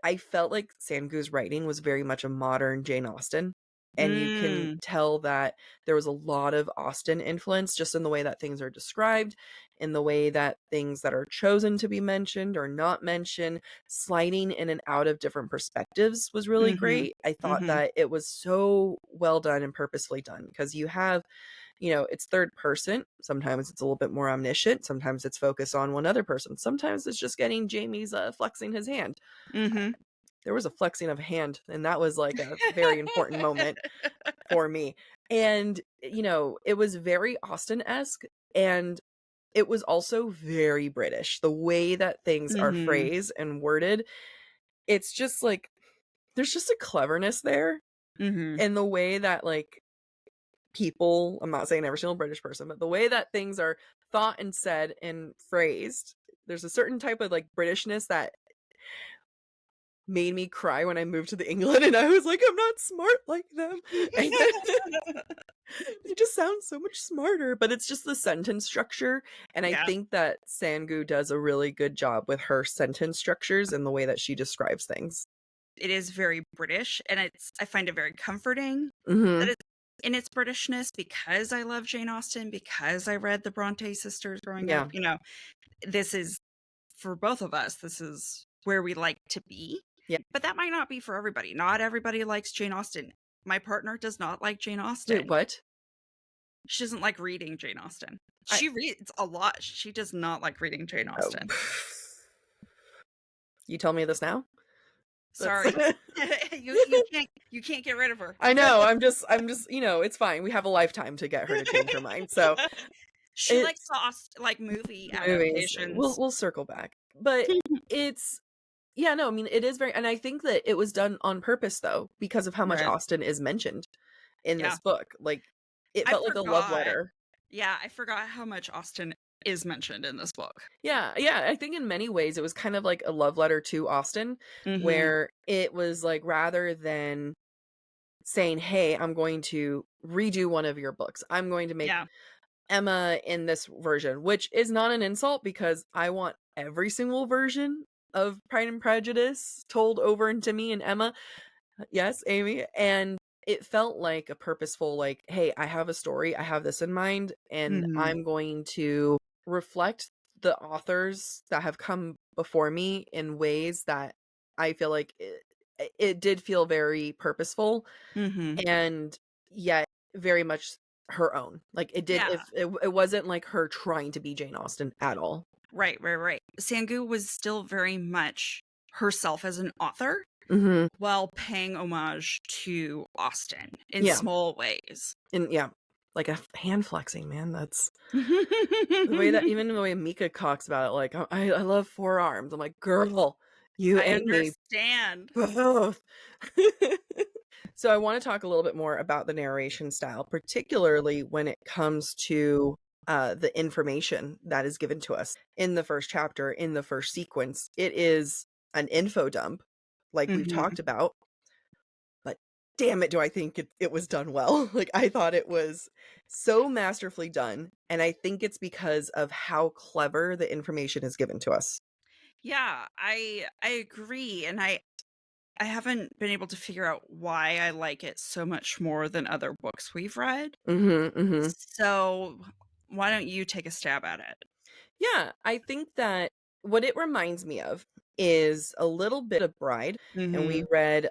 [SPEAKER 1] I felt like Sangu's writing was very much a modern Jane Austen, and you can
[SPEAKER 2] Mm.
[SPEAKER 1] tell that there was a lot of Austen influence just in the way that things are described, in the way that things that are chosen to be mentioned or not mentioned, sliding in and out of different perspectives was really
[SPEAKER 2] Mhm.
[SPEAKER 1] great. I thought
[SPEAKER 2] Mhm.
[SPEAKER 1] that it was so well done and purposefully done because you have, it's third person. Sometimes it's a little bit more omniscient. Sometimes it's focused on one other person. Sometimes it's just getting Jamie's flexing his hand.
[SPEAKER 2] Mhm.
[SPEAKER 1] There was a flexing of a hand, and that was like a very important moment for me. And, it was very Austen-esque, and it was also very British. The way that things are
[SPEAKER 2] Mhm.
[SPEAKER 1] phrased and worded, it's just like there's just a cleverness there
[SPEAKER 2] Mhm.
[SPEAKER 1] in the way that, like, people, I'm not saying every single British person, but the way that things are thought and said and phrased, there's a certain type of, like, Britishness that made me cry when I moved to the England, and I was like, "I'm not smart like them." And they just sound so much smarter, but it's just the sentence structure, and I
[SPEAKER 2] Yeah.
[SPEAKER 1] think that Sangu does a really good job with her sentence structures and the way that she describes things.
[SPEAKER 2] It is very British, and I find it very comforting that
[SPEAKER 1] Mhm.
[SPEAKER 2] it's in its Britishness because I love Jane Austen, because I read the Bronte sisters growing up,
[SPEAKER 1] Yeah.
[SPEAKER 2] this is for both of us, this is where we like to be,
[SPEAKER 1] Yeah.
[SPEAKER 2] but that might not be for everybody. Not everybody likes Jane Austen. My partner does not like Jane
[SPEAKER 1] Wait,
[SPEAKER 2] Austen.
[SPEAKER 1] what?
[SPEAKER 2] She doesn't like reading Jane Austen.
[SPEAKER 1] I
[SPEAKER 2] She reads a lot. She does not like reading Jane
[SPEAKER 1] oh.
[SPEAKER 2] Austen.
[SPEAKER 1] You tell me this now? That's
[SPEAKER 2] Sorry. You can't get rid of her.
[SPEAKER 1] I know, I'm just, it's fine. We have a lifetime to get her to change her mind. So,
[SPEAKER 2] She likes
[SPEAKER 1] it's
[SPEAKER 2] the like movie
[SPEAKER 1] movies. We'll
[SPEAKER 2] adaptations.
[SPEAKER 1] we'll circle back. But it's yeah, no, I mean, it is very, and I think that it was done on purpose though, because of how much
[SPEAKER 2] Right.
[SPEAKER 1] Austen is mentioned in
[SPEAKER 2] Yeah.
[SPEAKER 1] this book. Like, it
[SPEAKER 2] I
[SPEAKER 1] felt like a love
[SPEAKER 2] forgot.
[SPEAKER 1] letter.
[SPEAKER 2] Yeah, I forgot how much Austen is mentioned in this book.
[SPEAKER 1] Yeah, yeah, I think in many ways it was kind of like a love letter to Austen,
[SPEAKER 2] Mhm.
[SPEAKER 1] where it was like rather than saying, "Hey, I'm going to redo one of your books. I'm going to make
[SPEAKER 2] Yeah.
[SPEAKER 1] Emma in this version," which is not an insult because I want every single version of Pride and Prejudice told over into me and Emma. Yes, Amy. And it felt like a purposeful, like, hey, I have a story, I have this in mind, and
[SPEAKER 2] Mhm.
[SPEAKER 1] I'm going to reflect the authors that have come before me in ways that I feel like it did feel very purposeful
[SPEAKER 2] Mhm.
[SPEAKER 1] and yet very much her own. Like it did,
[SPEAKER 2] Yeah.
[SPEAKER 1] if it wasn't like her trying to be Jane Austen at all.
[SPEAKER 2] Right, right, right. Sangu was still very much herself as an author
[SPEAKER 1] Mhm.
[SPEAKER 2] while paying homage to Austen in
[SPEAKER 1] Yeah.
[SPEAKER 2] small ways.
[SPEAKER 1] And yeah, like a hand flexing, man. That's the way that even the way Mika talks about it, like, I love forearms." I'm like, "Girl, you
[SPEAKER 2] I
[SPEAKER 1] and me
[SPEAKER 2] understand.
[SPEAKER 1] both." So I wanna talk a little bit more about the narration style, particularly when it comes to, the information that is given to us in the first chapter, in the first sequence. It is an info dump, like we've
[SPEAKER 2] Mhm.
[SPEAKER 1] talked about, but damn it, do I think it was done well. Like, I thought it was so masterfully done, and I think it's because of how clever the information is given to us.
[SPEAKER 2] Yeah, I agree, and I haven't been able to figure out why I like it so much more than other books we've read.
[SPEAKER 1] Mhm, mhm.
[SPEAKER 2] So, why don't you take a stab at it?
[SPEAKER 1] Yeah, I think that what it reminds me of is a little bit of Bride, and we
[SPEAKER 2] Mhm.
[SPEAKER 1] read,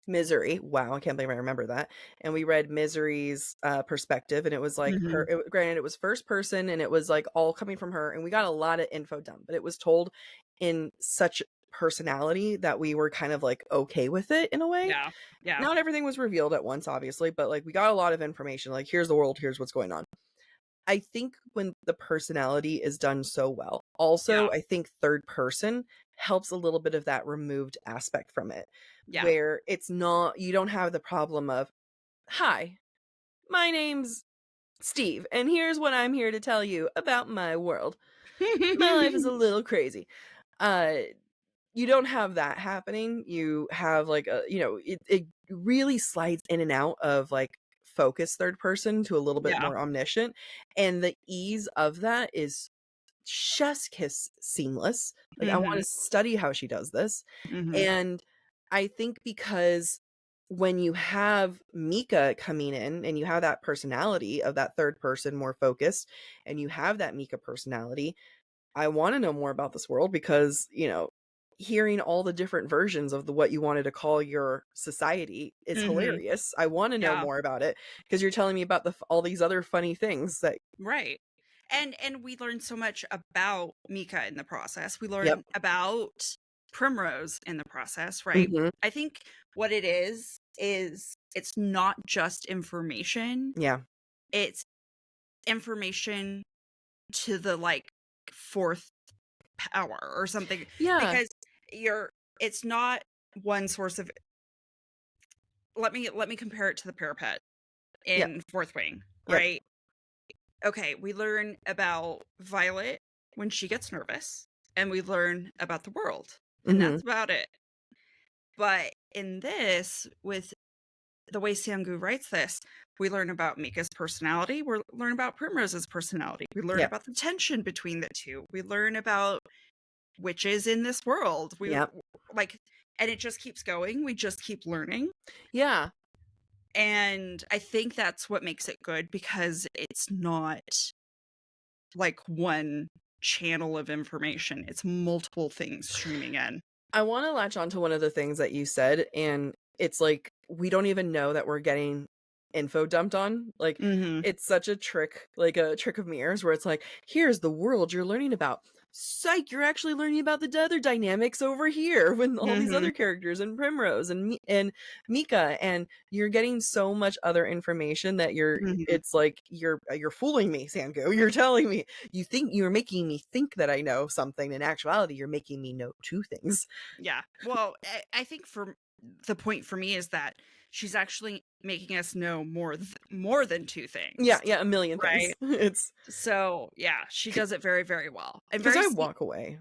[SPEAKER 1] Misery. Wow, I can't believe I remember that, and we read Misery's, perspective, and it was like
[SPEAKER 2] Mhm.
[SPEAKER 1] granted, it was first person, and it was, like, all coming from her, and we got a lot of info dump, but it was told in such personality that we were kind of, like, okay with it in a way.
[SPEAKER 2] Yeah. Yeah.
[SPEAKER 1] Not everything was revealed at once, obviously, but, like, we got a lot of information, like, "Here's the world, here's what's going on." I think when the personality is done so well.
[SPEAKER 2] Yeah.
[SPEAKER 1] Also, I think third person helps a little bit of that removed aspect from it,
[SPEAKER 2] Yeah.
[SPEAKER 1] where it's not, you don't have the problem of, "Hi, my name's Steve, and here's what I'm here to tell you about my world. My life is a little crazy." Uh, you don't have that happening. You have like it really slides in and out of like focus third person to a little bit
[SPEAKER 2] Yeah.
[SPEAKER 1] more omniscient. And the ease of that is chef's kiss seamless. Like I want
[SPEAKER 2] Mhm.
[SPEAKER 1] to study how she does this.
[SPEAKER 2] Mhm.
[SPEAKER 1] And I think because when you have Mika coming in and you have that personality of that third person more focused, and you have that Mika personality, I wanna know more about this world because, hearing all the different versions of what you wanted to call your society is
[SPEAKER 2] Mhm.
[SPEAKER 1] hilarious. I wanna know
[SPEAKER 2] Yeah.
[SPEAKER 1] more about it because 'cause you're telling me about all these other funny things that.
[SPEAKER 2] Right. And we learn so much about Mika in the process. We
[SPEAKER 1] Yep.
[SPEAKER 2] learn about Primrose in the process, right?
[SPEAKER 1] Mhm.
[SPEAKER 2] I think what it is it's not just information.
[SPEAKER 1] Yeah.
[SPEAKER 2] It's information to the like fourth power or something
[SPEAKER 1] Yeah.
[SPEAKER 2] because you're it's not one source of let me compare it to the parapet
[SPEAKER 1] Yep.
[SPEAKER 2] in Fourth Wing,
[SPEAKER 1] Yep.
[SPEAKER 2] right? Okay, we learn about Violet when she gets nervous, and we learn about the world, and
[SPEAKER 1] Mhm.
[SPEAKER 2] that's about it. But in this, with the way Sangu writes this, we learn about Mika's personality, we learn about Primrose's personality, we learn
[SPEAKER 1] Yep.
[SPEAKER 2] about the tension between the two, we learn about witches in this world.
[SPEAKER 1] Yep.
[SPEAKER 2] Like, and it just keeps going. We just keep learning.
[SPEAKER 1] Yeah.
[SPEAKER 2] And I think that's what makes it good because it's not like one channel of information. It's multiple things streaming in.
[SPEAKER 1] I wanna latch on to one of the things that you said, and it's like, we don't even know that we're getting info dumped on. Like,
[SPEAKER 2] Mhm.
[SPEAKER 1] it's such a trick, like a trick of mirrors where it's like, "Here's the world you're learning about. Psych, you're actually learning about the other dynamics over here with all these
[SPEAKER 2] Mhm.
[SPEAKER 1] other characters and Primrose and Mika, and you're getting so much other information that
[SPEAKER 2] Mhm.
[SPEAKER 1] it's like, you're fooling me, Sango. You're telling me you think you're making me think that I know something. In actuality, you're making me know 2 things."
[SPEAKER 2] Yeah. Well, I think for the point for me is that she's actually making us know more than two
[SPEAKER 1] Yeah,
[SPEAKER 2] things,
[SPEAKER 1] yeah, a million things.
[SPEAKER 2] right?
[SPEAKER 1] It's
[SPEAKER 2] So yeah, she does it very, very well and
[SPEAKER 1] because
[SPEAKER 2] very
[SPEAKER 1] I walk away.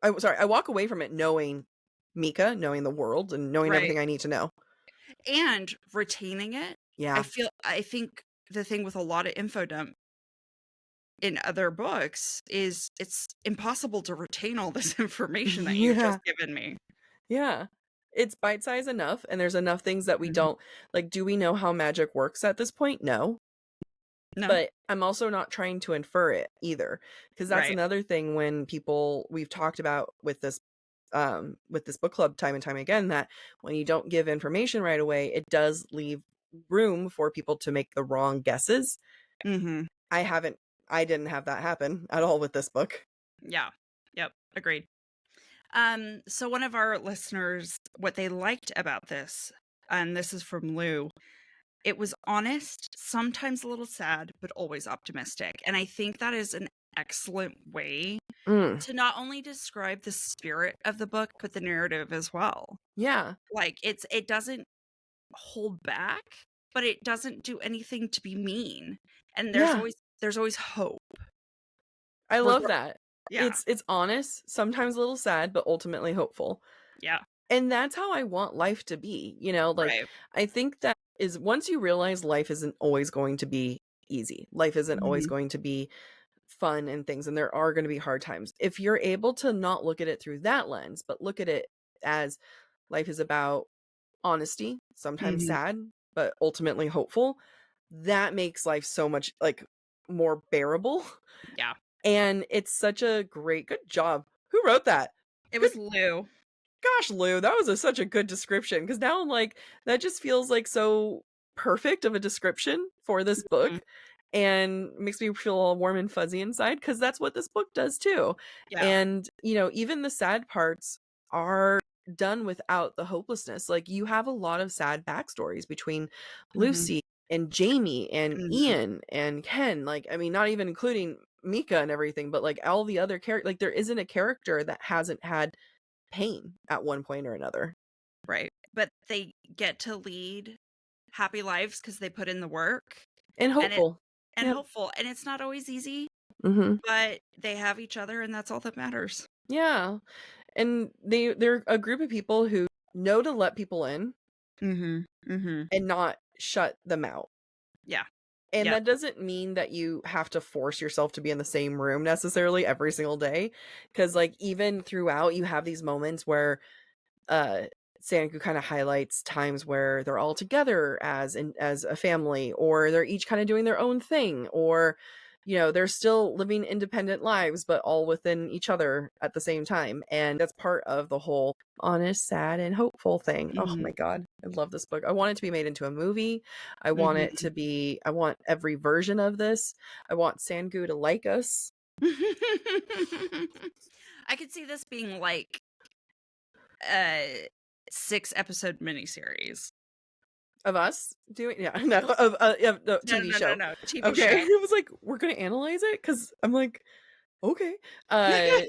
[SPEAKER 1] I walk away from it knowing Mika, knowing the world, and knowing
[SPEAKER 2] right.
[SPEAKER 1] everything I need to know.
[SPEAKER 2] And retaining it.
[SPEAKER 1] Yeah.
[SPEAKER 2] I think the thing with a lot of info dump in other books is it's impossible to retain all this information that you've
[SPEAKER 1] Yeah.
[SPEAKER 2] just given me.
[SPEAKER 1] Yeah. It's bite-size enough, and there's enough things that we
[SPEAKER 2] Mhm.
[SPEAKER 1] don't like, do we know how magic works at this point? No.
[SPEAKER 2] No.
[SPEAKER 1] But I'm also not trying to infer it either, because that's
[SPEAKER 2] Right.
[SPEAKER 1] another thing when people we've talked about with this book club time and time again, that when you don't give information right away, it does leave room for people to make the wrong guesses.
[SPEAKER 2] Mhm.
[SPEAKER 1] I haven't I didn't have that happen at all with this book.
[SPEAKER 2] Yeah. Yep. Agreed. So one of our listeners, what they liked about this, and this is from Lou, it was honest, sometimes a little sad, but always optimistic. And I think that is an excellent way
[SPEAKER 1] Mm,
[SPEAKER 2] to not only describe the spirit of the book, but the narrative as well.
[SPEAKER 1] yeah.
[SPEAKER 2] Like it doesn't hold back, but it doesn't do anything to be mean. And
[SPEAKER 1] Yeah.
[SPEAKER 2] there's always hope.
[SPEAKER 1] I love
[SPEAKER 2] Regar-
[SPEAKER 1] that.
[SPEAKER 2] yeah.
[SPEAKER 1] It's honest, sometimes a little sad, but ultimately hopeful.
[SPEAKER 2] Yeah.
[SPEAKER 1] And that's how I want life to be, like,
[SPEAKER 2] Right.
[SPEAKER 1] I think that is once you realize life isn't always going to be easy. Life isn't always
[SPEAKER 2] Mhm.
[SPEAKER 1] going to be fun and things, and there are gonna be hard times. If you're able to not look at it through that lens, but look at it as life is about honesty, sometimes
[SPEAKER 2] Mhm.
[SPEAKER 1] sad, but ultimately hopeful, that makes life so much, like, more bearable,
[SPEAKER 2] Yeah.
[SPEAKER 1] and it's such a good job. Who wrote that?
[SPEAKER 2] It
[SPEAKER 1] Good
[SPEAKER 2] was Lou.
[SPEAKER 1] gosh, Lou, that was such a good description. Because now I'm like, that just feels like so perfect of a description for this
[SPEAKER 2] Mhm.
[SPEAKER 1] book, and makes me feel all warm and fuzzy inside. Because that's what this book does too,
[SPEAKER 2] Yeah.
[SPEAKER 1] and, even the sad parts are done without the hopelessness. Like, you have a lot of sad backstories between
[SPEAKER 2] Mhm.
[SPEAKER 1] Lucy and Jamie and
[SPEAKER 2] Mhm.
[SPEAKER 1] Ian and Ken, like, I mean, not even including Mika and everything, but, like, all the other characters. Like, there isn't a character that hasn't had pain at one point or another.
[SPEAKER 2] Right. But they get to lead happy lives because they put in the work
[SPEAKER 1] And
[SPEAKER 2] and it
[SPEAKER 1] hopeful.
[SPEAKER 2] and
[SPEAKER 1] Yep.
[SPEAKER 2] hopeful. And it's not always easy,
[SPEAKER 1] Mhm.
[SPEAKER 2] but they have each other and that's all that matters.
[SPEAKER 1] Yeah. And they're a group of people who know to let people in
[SPEAKER 2] Mhm. Mhm.
[SPEAKER 1] and not shut them out.
[SPEAKER 2] Yeah.
[SPEAKER 1] And
[SPEAKER 2] Yep.
[SPEAKER 1] that doesn't mean that you have to force yourself to be in the same room necessarily every single day. Because, like, even throughout, you have these moments where uh Sangu kind of highlights times where they're all together as a family, or they're each kind of doing their own thing, or they're still living independent lives but all within each other at the same time. And that's part of the whole honest, sad, and hopeful thing. Oh
[SPEAKER 2] Mhm.
[SPEAKER 1] my god, I love this book. I want it to be made into a movie. I want it
[SPEAKER 2] Mhm.
[SPEAKER 1] to be I want every version of this. I want Sangu to like us.
[SPEAKER 2] I could see this being like a 6-episode miniseries.
[SPEAKER 1] Of us doing, yeah, no, of yeah, no,
[SPEAKER 2] No,
[SPEAKER 1] TV
[SPEAKER 2] no, no,
[SPEAKER 1] show.
[SPEAKER 2] no, TV
[SPEAKER 1] Okay.
[SPEAKER 2] show.
[SPEAKER 1] It was like, we're gonna analyze it, because I'm like, okay. Uh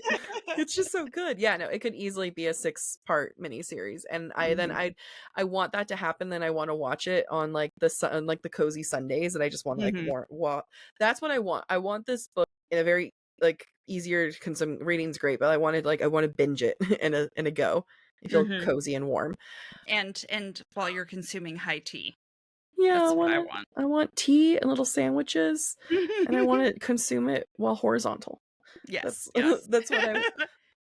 [SPEAKER 1] it's just so good. Yeah, no, it could easily be a 6-part miniseries. And
[SPEAKER 2] Mhm.
[SPEAKER 1] I want that to happen. Then I want to watch it on like on like the cozy Sundays, and I just want to like
[SPEAKER 2] Mhm.
[SPEAKER 1] that's what I want. I want this book in a very like easier to consume. Reading's great, but I want to binge it in a go. I feel
[SPEAKER 2] Mhm.
[SPEAKER 1] cozy and warm.
[SPEAKER 2] And while you're consuming high tea.
[SPEAKER 1] Yeah,
[SPEAKER 2] That's what I want.
[SPEAKER 1] I want tea and little sandwiches, and I wanna consume it while horizontal.
[SPEAKER 2] Yes,
[SPEAKER 1] That's
[SPEAKER 2] yes.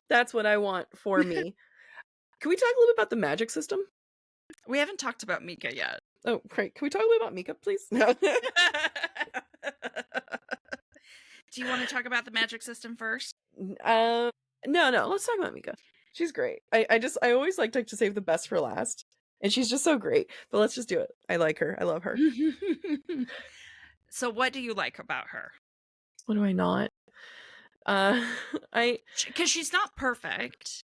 [SPEAKER 1] that's what I want for me. Can we talk a little bit about the magic system?
[SPEAKER 2] We haven't talked about Mika yet.
[SPEAKER 1] Oh, great. Can we talk a little about Mika, please? No.
[SPEAKER 2] Do you wanna talk about the magic system first?
[SPEAKER 1] Uh, no, let's talk about Mika. She's great. I always like to save the best for last, and she's just so great. But let's just do it. I like her. I love her.
[SPEAKER 2] So what do you like about her?
[SPEAKER 1] What do I not? Uh, I
[SPEAKER 2] Because she's not perfect,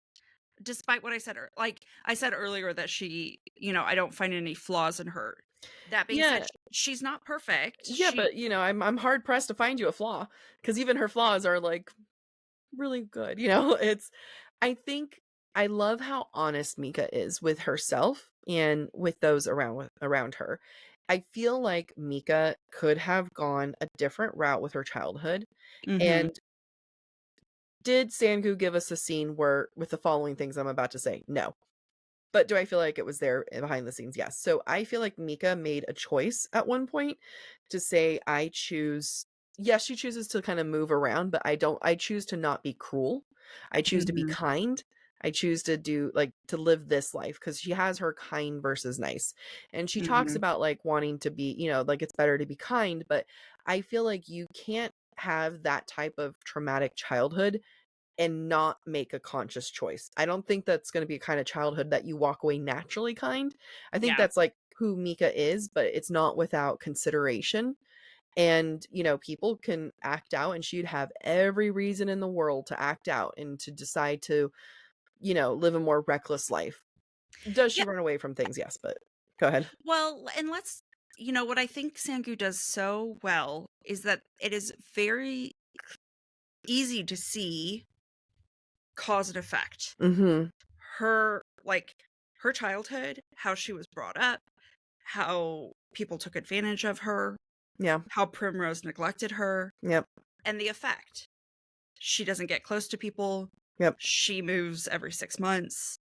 [SPEAKER 2] despite what I said I said earlier that I don't find any flaws in her. That being said,
[SPEAKER 1] yeah,
[SPEAKER 2] she's not perfect.
[SPEAKER 1] yeah, but I'm hard pressed to find you a flaw, because even her flaws are like really good. It's I think I love how honest Mika is with herself and with those around her. I feel like Mika could have gone a different route with her childhood.
[SPEAKER 2] Mhm.
[SPEAKER 1] And did Sangu give us a scene where with the following things I'm about to say? No. But do I feel like it was there behind the scenes? Yes. So I feel like Mika made a choice at one point to say, I choose. Yes, she chooses to kind of move around, but I choose to not be cruel. I choose to be
[SPEAKER 2] Mhm.
[SPEAKER 1] kind. I choose to to live this life, because she has her kind versus nice. And she talks
[SPEAKER 2] Mhm.
[SPEAKER 1] about like wanting to be, like it's better to be kind, but I feel like you can't have that type of traumatic childhood and not make a conscious choice. I don't think that's going to be a kind of childhood that you walk away naturally kind. I think
[SPEAKER 2] Yeah.
[SPEAKER 1] that's like who Mika is, but it's not without consideration. And, people can act out, and she'd have every reason in the world to act out and to decide to, live a more reckless life. Does
[SPEAKER 2] Yeah.
[SPEAKER 1] she run away from things? Yes, but go ahead.
[SPEAKER 2] Well, and what I think Sangu does so well is that it is very easy to see cause and effect.
[SPEAKER 1] Mhm.
[SPEAKER 2] Her her childhood, how she was brought up, how people took advantage of her,
[SPEAKER 1] Yeah.
[SPEAKER 2] how Primrose neglected her,
[SPEAKER 1] Yep.
[SPEAKER 2] and the effect. She doesn't get close to people.
[SPEAKER 1] Yep.
[SPEAKER 2] She moves every 6 months,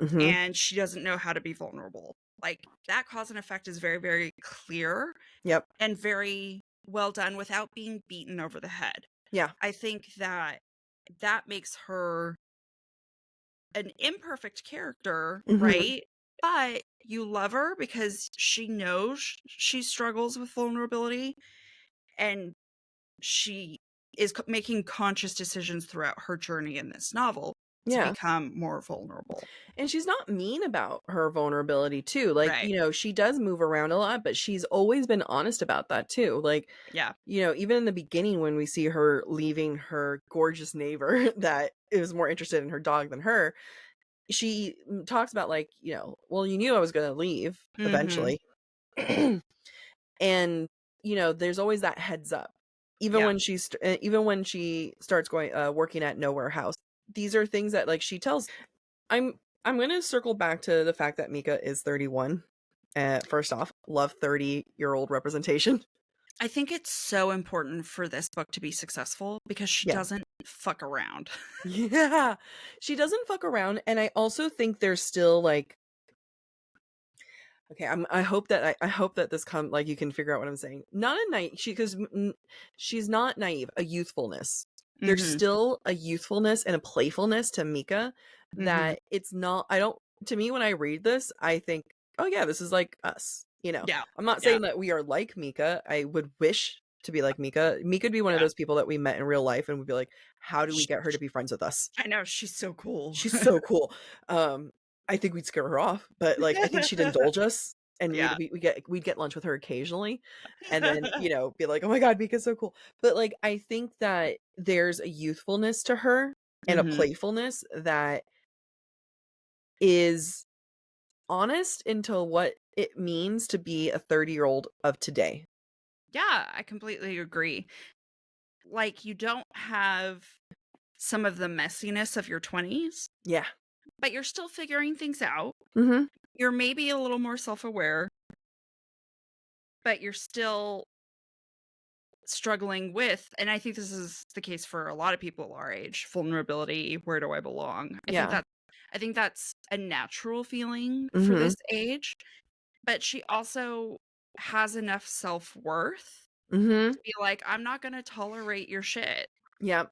[SPEAKER 1] Mhm.
[SPEAKER 2] and she doesn't know how to be vulnerable. Like, that cause and effect is very, very clear
[SPEAKER 1] Yep.
[SPEAKER 2] and very well done without being beaten over the head.
[SPEAKER 1] Yeah.
[SPEAKER 2] I think that makes her an imperfect character,
[SPEAKER 1] Mhm.
[SPEAKER 2] right? But you love her because she knows she struggles with vulnerability, and she is making conscious decisions throughout her journey in this novel to
[SPEAKER 1] Yeah.
[SPEAKER 2] become more vulnerable.
[SPEAKER 1] And she's not mean about her vulnerability too. Like,
[SPEAKER 2] Right.
[SPEAKER 1] she does move around a lot, but she's always been honest about that too. Like,
[SPEAKER 2] Yeah.
[SPEAKER 1] even in the beginning when we see her leaving her gorgeous neighbor that is more interested in her dog than her, she talks about like, well, you knew I was going to leave
[SPEAKER 2] Mhm.
[SPEAKER 1] eventually. And, there's always that heads up.
[SPEAKER 2] Yeah.
[SPEAKER 1] Even when she starts going working at Nowhere House. These are things that like she tells. I'm I'm gonna circle back to the fact that Mika is 31. First off, love 30-year-old representation.
[SPEAKER 2] I think it's so important for this book to be successful because she
[SPEAKER 1] Yeah.
[SPEAKER 2] doesn't fuck around.
[SPEAKER 1] Yeah. She doesn't fuck around, and I also think there's still like okay, I hope that this come like you can figure out what I'm saying. Not a night she because she's not naive, a youthfulness. There's
[SPEAKER 2] Mhm.
[SPEAKER 1] still a youthfulness and a playfulness to Mika
[SPEAKER 2] Mhm.
[SPEAKER 1] that it's not I don't to me, when I read this, I think, "Oh, yeah, this is like us," you know?
[SPEAKER 2] Yeah.
[SPEAKER 1] I'm not
[SPEAKER 2] Yeah.
[SPEAKER 1] saying that we are like Mika. I would wish to be like Mika. Mika would be one of
[SPEAKER 2] Yeah.
[SPEAKER 1] those people that we met in real life and would be like, "How do we
[SPEAKER 2] Sh
[SPEAKER 1] get her to be friends with us?
[SPEAKER 2] I know, she's so cool.
[SPEAKER 1] She's so cool." Um, I think we'd scare her off, but, like, I think she'd indulge us, and
[SPEAKER 2] Yeah.
[SPEAKER 1] we'd get lunch with her occasionally, and then, be like, "Oh my god, Mika's so cool." But, like, I think that there's a youthfulness to her and a
[SPEAKER 2] Mhm.
[SPEAKER 1] playfulness that is honest into what it means to be a 30-year-old of today.
[SPEAKER 2] Yeah, I completely agree. Like, you don't have some of the messiness of your 20s,
[SPEAKER 1] Yeah.
[SPEAKER 2] but you're still figuring things out.
[SPEAKER 1] Mhm.
[SPEAKER 2] You're maybe a little more self-aware, but you're still struggling with, and I think this is the case for a lot of people our age, vulnerability, where do I belong?
[SPEAKER 1] Yeah.
[SPEAKER 2] I think that's a natural feeling for
[SPEAKER 1] Mhm.
[SPEAKER 2] this age, but she also has enough self-worth
[SPEAKER 1] Mhm.
[SPEAKER 2] to be like, "I'm not gonna tolerate your shit."
[SPEAKER 1] Yeah.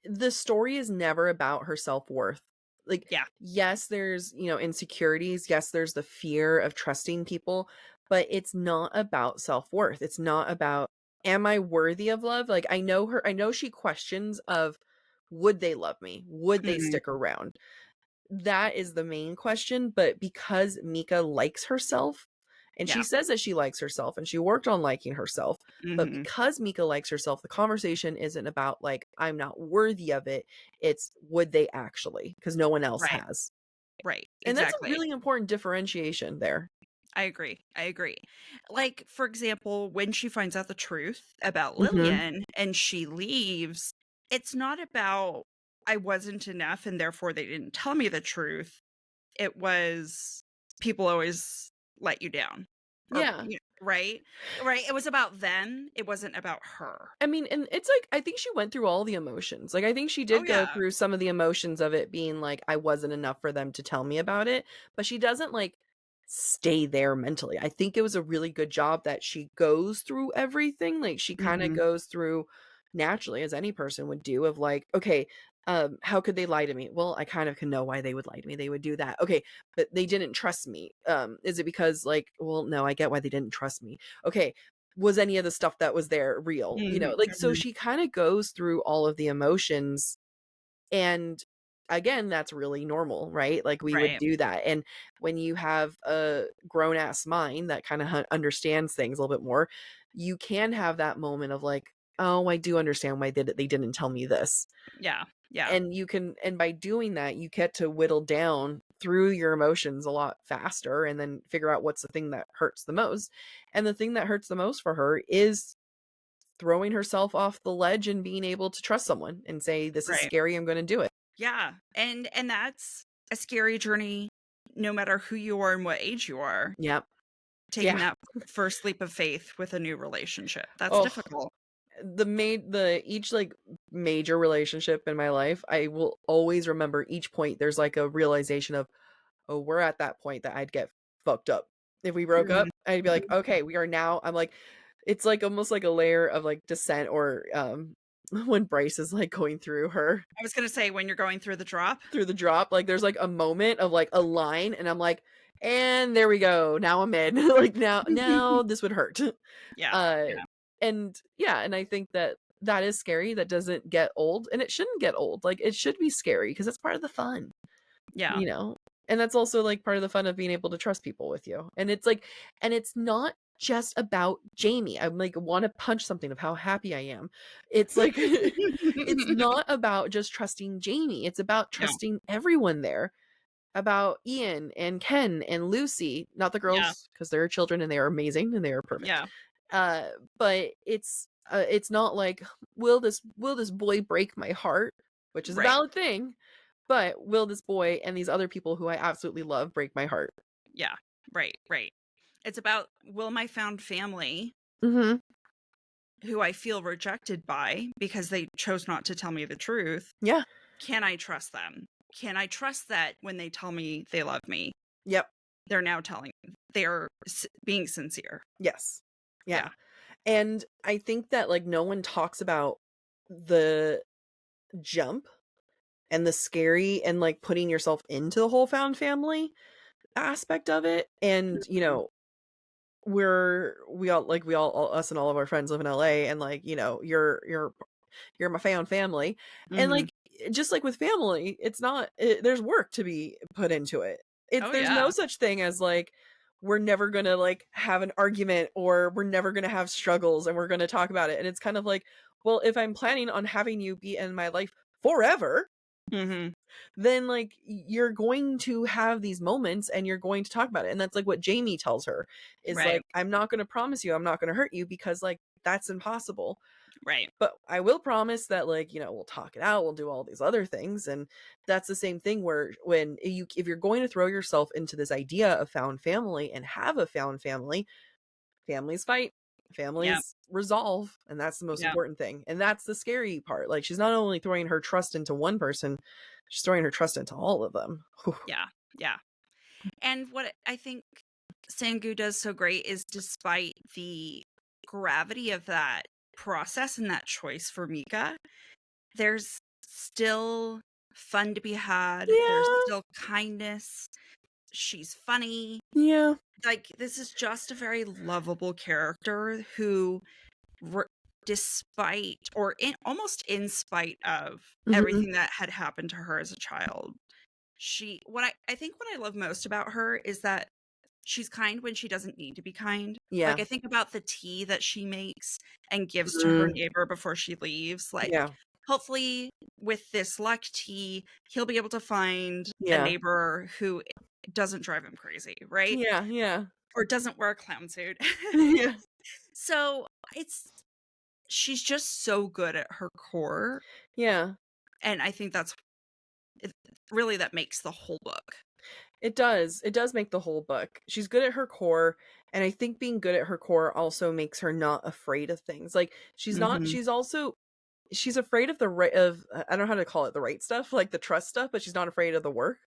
[SPEAKER 1] The story is never about her self-worth. Like,
[SPEAKER 2] Yeah.
[SPEAKER 1] yes, there's, insecurities, yes, there's the fear of trusting people, but it's not about self-worth. It's not about, am I worthy of love? Like, I know she questions of, would they love me? Would they
[SPEAKER 2] Mhm.
[SPEAKER 1] stick around? That is the main question, but because Mika likes herself, and she
[SPEAKER 2] Yeah.
[SPEAKER 1] says that she likes herself and she worked on liking herself, but
[SPEAKER 2] Mhm.
[SPEAKER 1] because Mika likes herself, the conversation isn't about like, I'm not worthy of it. It's would they actually? Because no one else
[SPEAKER 2] Right.
[SPEAKER 1] has.
[SPEAKER 2] Right.
[SPEAKER 1] And that's a
[SPEAKER 2] Exactly.
[SPEAKER 1] really important differentiation there.
[SPEAKER 2] I agree. I agree. Like, for example, when she finds out the truth about
[SPEAKER 1] Mhm.
[SPEAKER 2] Lillian and she leaves, it's not about I wasn't enough and therefore they didn't tell me the truth. It was people always let you down. Or
[SPEAKER 1] Yeah.
[SPEAKER 2] right? Right. It was about them. It wasn't about her.
[SPEAKER 1] I mean, and it's like I think she went through all the emotions. Like I think she
[SPEAKER 2] Oh
[SPEAKER 1] did go
[SPEAKER 2] yeah.
[SPEAKER 1] through some of the emotions of it being like I wasn't enough for them to tell me about it, but she doesn't like stay there mentally. I think it was a really good job that she goes through everything. Like she kind of
[SPEAKER 2] Mhm.
[SPEAKER 1] goes through naturally as any person would do of like, okay, how could they lie to me? Well, I kind of can know why they would lie to me. They would do that. Okay, but they didn't trust me. Is it because like, well, no, I get why they didn't trust me. Okay, was any of the stuff that was there real?
[SPEAKER 2] Mhm.
[SPEAKER 1] Like, so
[SPEAKER 2] Mhm.
[SPEAKER 1] she kinda goes through all of the emotions, and again, that's really normal, right? Like, we would
[SPEAKER 2] Right.
[SPEAKER 1] do that, and when you have a grown-ass mind that kinda understands things a little bit more, you can have that moment of like, "Oh, I do understand why they didn't tell me this."
[SPEAKER 2] Yeah. Yeah.
[SPEAKER 1] And you can and by doing that, you get to whittle down through your emotions a lot faster and then figure out what's the thing that hurts the most. And the thing that hurts the most for her is throwing herself off the ledge and being able to trust someone and say, "This is
[SPEAKER 2] Right.
[SPEAKER 1] scary, I'm gonna do it."
[SPEAKER 2] Yeah, and that's a scary journey no matter who you are and what age you are.
[SPEAKER 1] Yep.
[SPEAKER 2] Taking
[SPEAKER 1] Yeah.
[SPEAKER 2] that first leap of faith with a new relationship. That's
[SPEAKER 1] Oh,
[SPEAKER 2] difficult.
[SPEAKER 1] the each, like, major relationship in my life, I will always remember each point, there's, like, a realization of, "Oh, we're at that point that I'd get fucked up." If we broke
[SPEAKER 2] Mhm.
[SPEAKER 1] up, I'd be like, "Okay, we are now." I'm like it's, like, almost like a layer of, like, descent or, when Bryce is, like, going
[SPEAKER 2] I was gonna say when you're going through the drop.
[SPEAKER 1] through the drop, like, there's, like, a moment of, like, a line, and I'm like, "And there we go, now I'm in." Like, now this would hurt.
[SPEAKER 2] Yeah,
[SPEAKER 1] Uh,
[SPEAKER 2] yeah,
[SPEAKER 1] and yeah, and I think that that is scary, that doesn't get old, and it shouldn't get old, like, it should be scary because it's part of the fun,
[SPEAKER 2] yeah,
[SPEAKER 1] you know? And that's also, like, part of the fun of being able to trust people with you, and it's like and it's not just about Jamie, I'm like, wanna punch something of how happy I am. It's like it's not about just trusting Jamie, it's about
[SPEAKER 2] yeah,
[SPEAKER 1] trusting everyone there, about Ian and Ken and Lucy, not the
[SPEAKER 2] yeah,
[SPEAKER 1] girls because 'cause they're children and they are amazing and they are perfect.
[SPEAKER 2] yeah,
[SPEAKER 1] But it's not like, will this boy break my heart?" Which is a
[SPEAKER 2] right,
[SPEAKER 1] valid thing, but will this boy and these other people who I absolutely love break my heart?
[SPEAKER 2] yeah, right, right. It's about will my found family,
[SPEAKER 1] Mhm.
[SPEAKER 2] who I feel rejected by because they chose not to tell me the truth,
[SPEAKER 1] Yeah.
[SPEAKER 2] can I trust them? Can I trust that when they tell me they love me,
[SPEAKER 1] Yep.
[SPEAKER 2] they're now telling they're being sincere?
[SPEAKER 1] Yes.
[SPEAKER 2] Yeah.
[SPEAKER 1] Yeah. And I think that, like, no one talks about the jump and the scary and, like, putting yourself into the whole found family aspect of it, and, you
[SPEAKER 2] Mhm.
[SPEAKER 1] know, we all us and all of our friends live in LA, and, like, you know, you're my found family, and,
[SPEAKER 2] Mhm.
[SPEAKER 1] like, just like with family, it's not there's work to be put into it.
[SPEAKER 2] Oh,
[SPEAKER 1] There's no
[SPEAKER 2] yeah.
[SPEAKER 1] such thing as, like, we're never gonna, like, have an argument, or we're never gonna have struggles, and we're gonna talk about it, and it's kind of like, well, if I'm planning on having you be in my life forever,
[SPEAKER 2] Mhm.
[SPEAKER 1] then, like, you're going to have these moments, and you're going to talk about it, and that's, like, what Jamie tells her, is,
[SPEAKER 2] Right.
[SPEAKER 1] like, "I'm not gonna promise you I'm not gonna hurt you because, like, that's impossible,
[SPEAKER 2] Right.
[SPEAKER 1] but I will promise that, like, you know, we'll talk it out, we'll do all these other things," and that's the same thing where when you if you're going to throw yourself into this idea of found family and have a found family, families fight,
[SPEAKER 2] Yeah.
[SPEAKER 1] families resolve, and that's the most
[SPEAKER 2] Yeah.
[SPEAKER 1] important thing, and that's the scary part, like, she's not only throwing her trust into one person, she's throwing her trust into all of them.
[SPEAKER 2] Yeah. Yeah. And what I think Sangu does so great is despite the gravity of that process and that choice for Mika, there's still fun to be had. There's
[SPEAKER 1] Yeah,
[SPEAKER 2] still kindness. She's funny.
[SPEAKER 1] yeah,
[SPEAKER 2] Like, this is just a very lovable character who, r despite or in almost in spite of
[SPEAKER 1] mhm,
[SPEAKER 2] everything that had happened to her as a child, she what I think what I love most about her is that she's kind when she doesn't need to be kind. Like,
[SPEAKER 1] yeah,
[SPEAKER 2] I think about the tea that she makes and gives to her
[SPEAKER 1] mhm,
[SPEAKER 2] neighbor before she leaves, like,
[SPEAKER 1] yeah,
[SPEAKER 2] hopefully, with this luck tea, he'll be able to find a
[SPEAKER 1] yeah,
[SPEAKER 2] neighbor who doesn't drive him crazy, right?
[SPEAKER 1] yeah, yeah,
[SPEAKER 2] Or doesn't wear a clown suit.
[SPEAKER 1] yeah,
[SPEAKER 2] So, it's she's just so good at her core,
[SPEAKER 1] yeah.
[SPEAKER 2] and I think that's it really that makes the whole book.
[SPEAKER 1] It does make the whole book. She's good at her core, and I think being good at her core also makes her not afraid of things. Like,
[SPEAKER 2] Mhm.
[SPEAKER 1] she's also she's afraid of the right of I don't know how to call it, the right stuff, like the trust stuff, but she's not afraid of the work.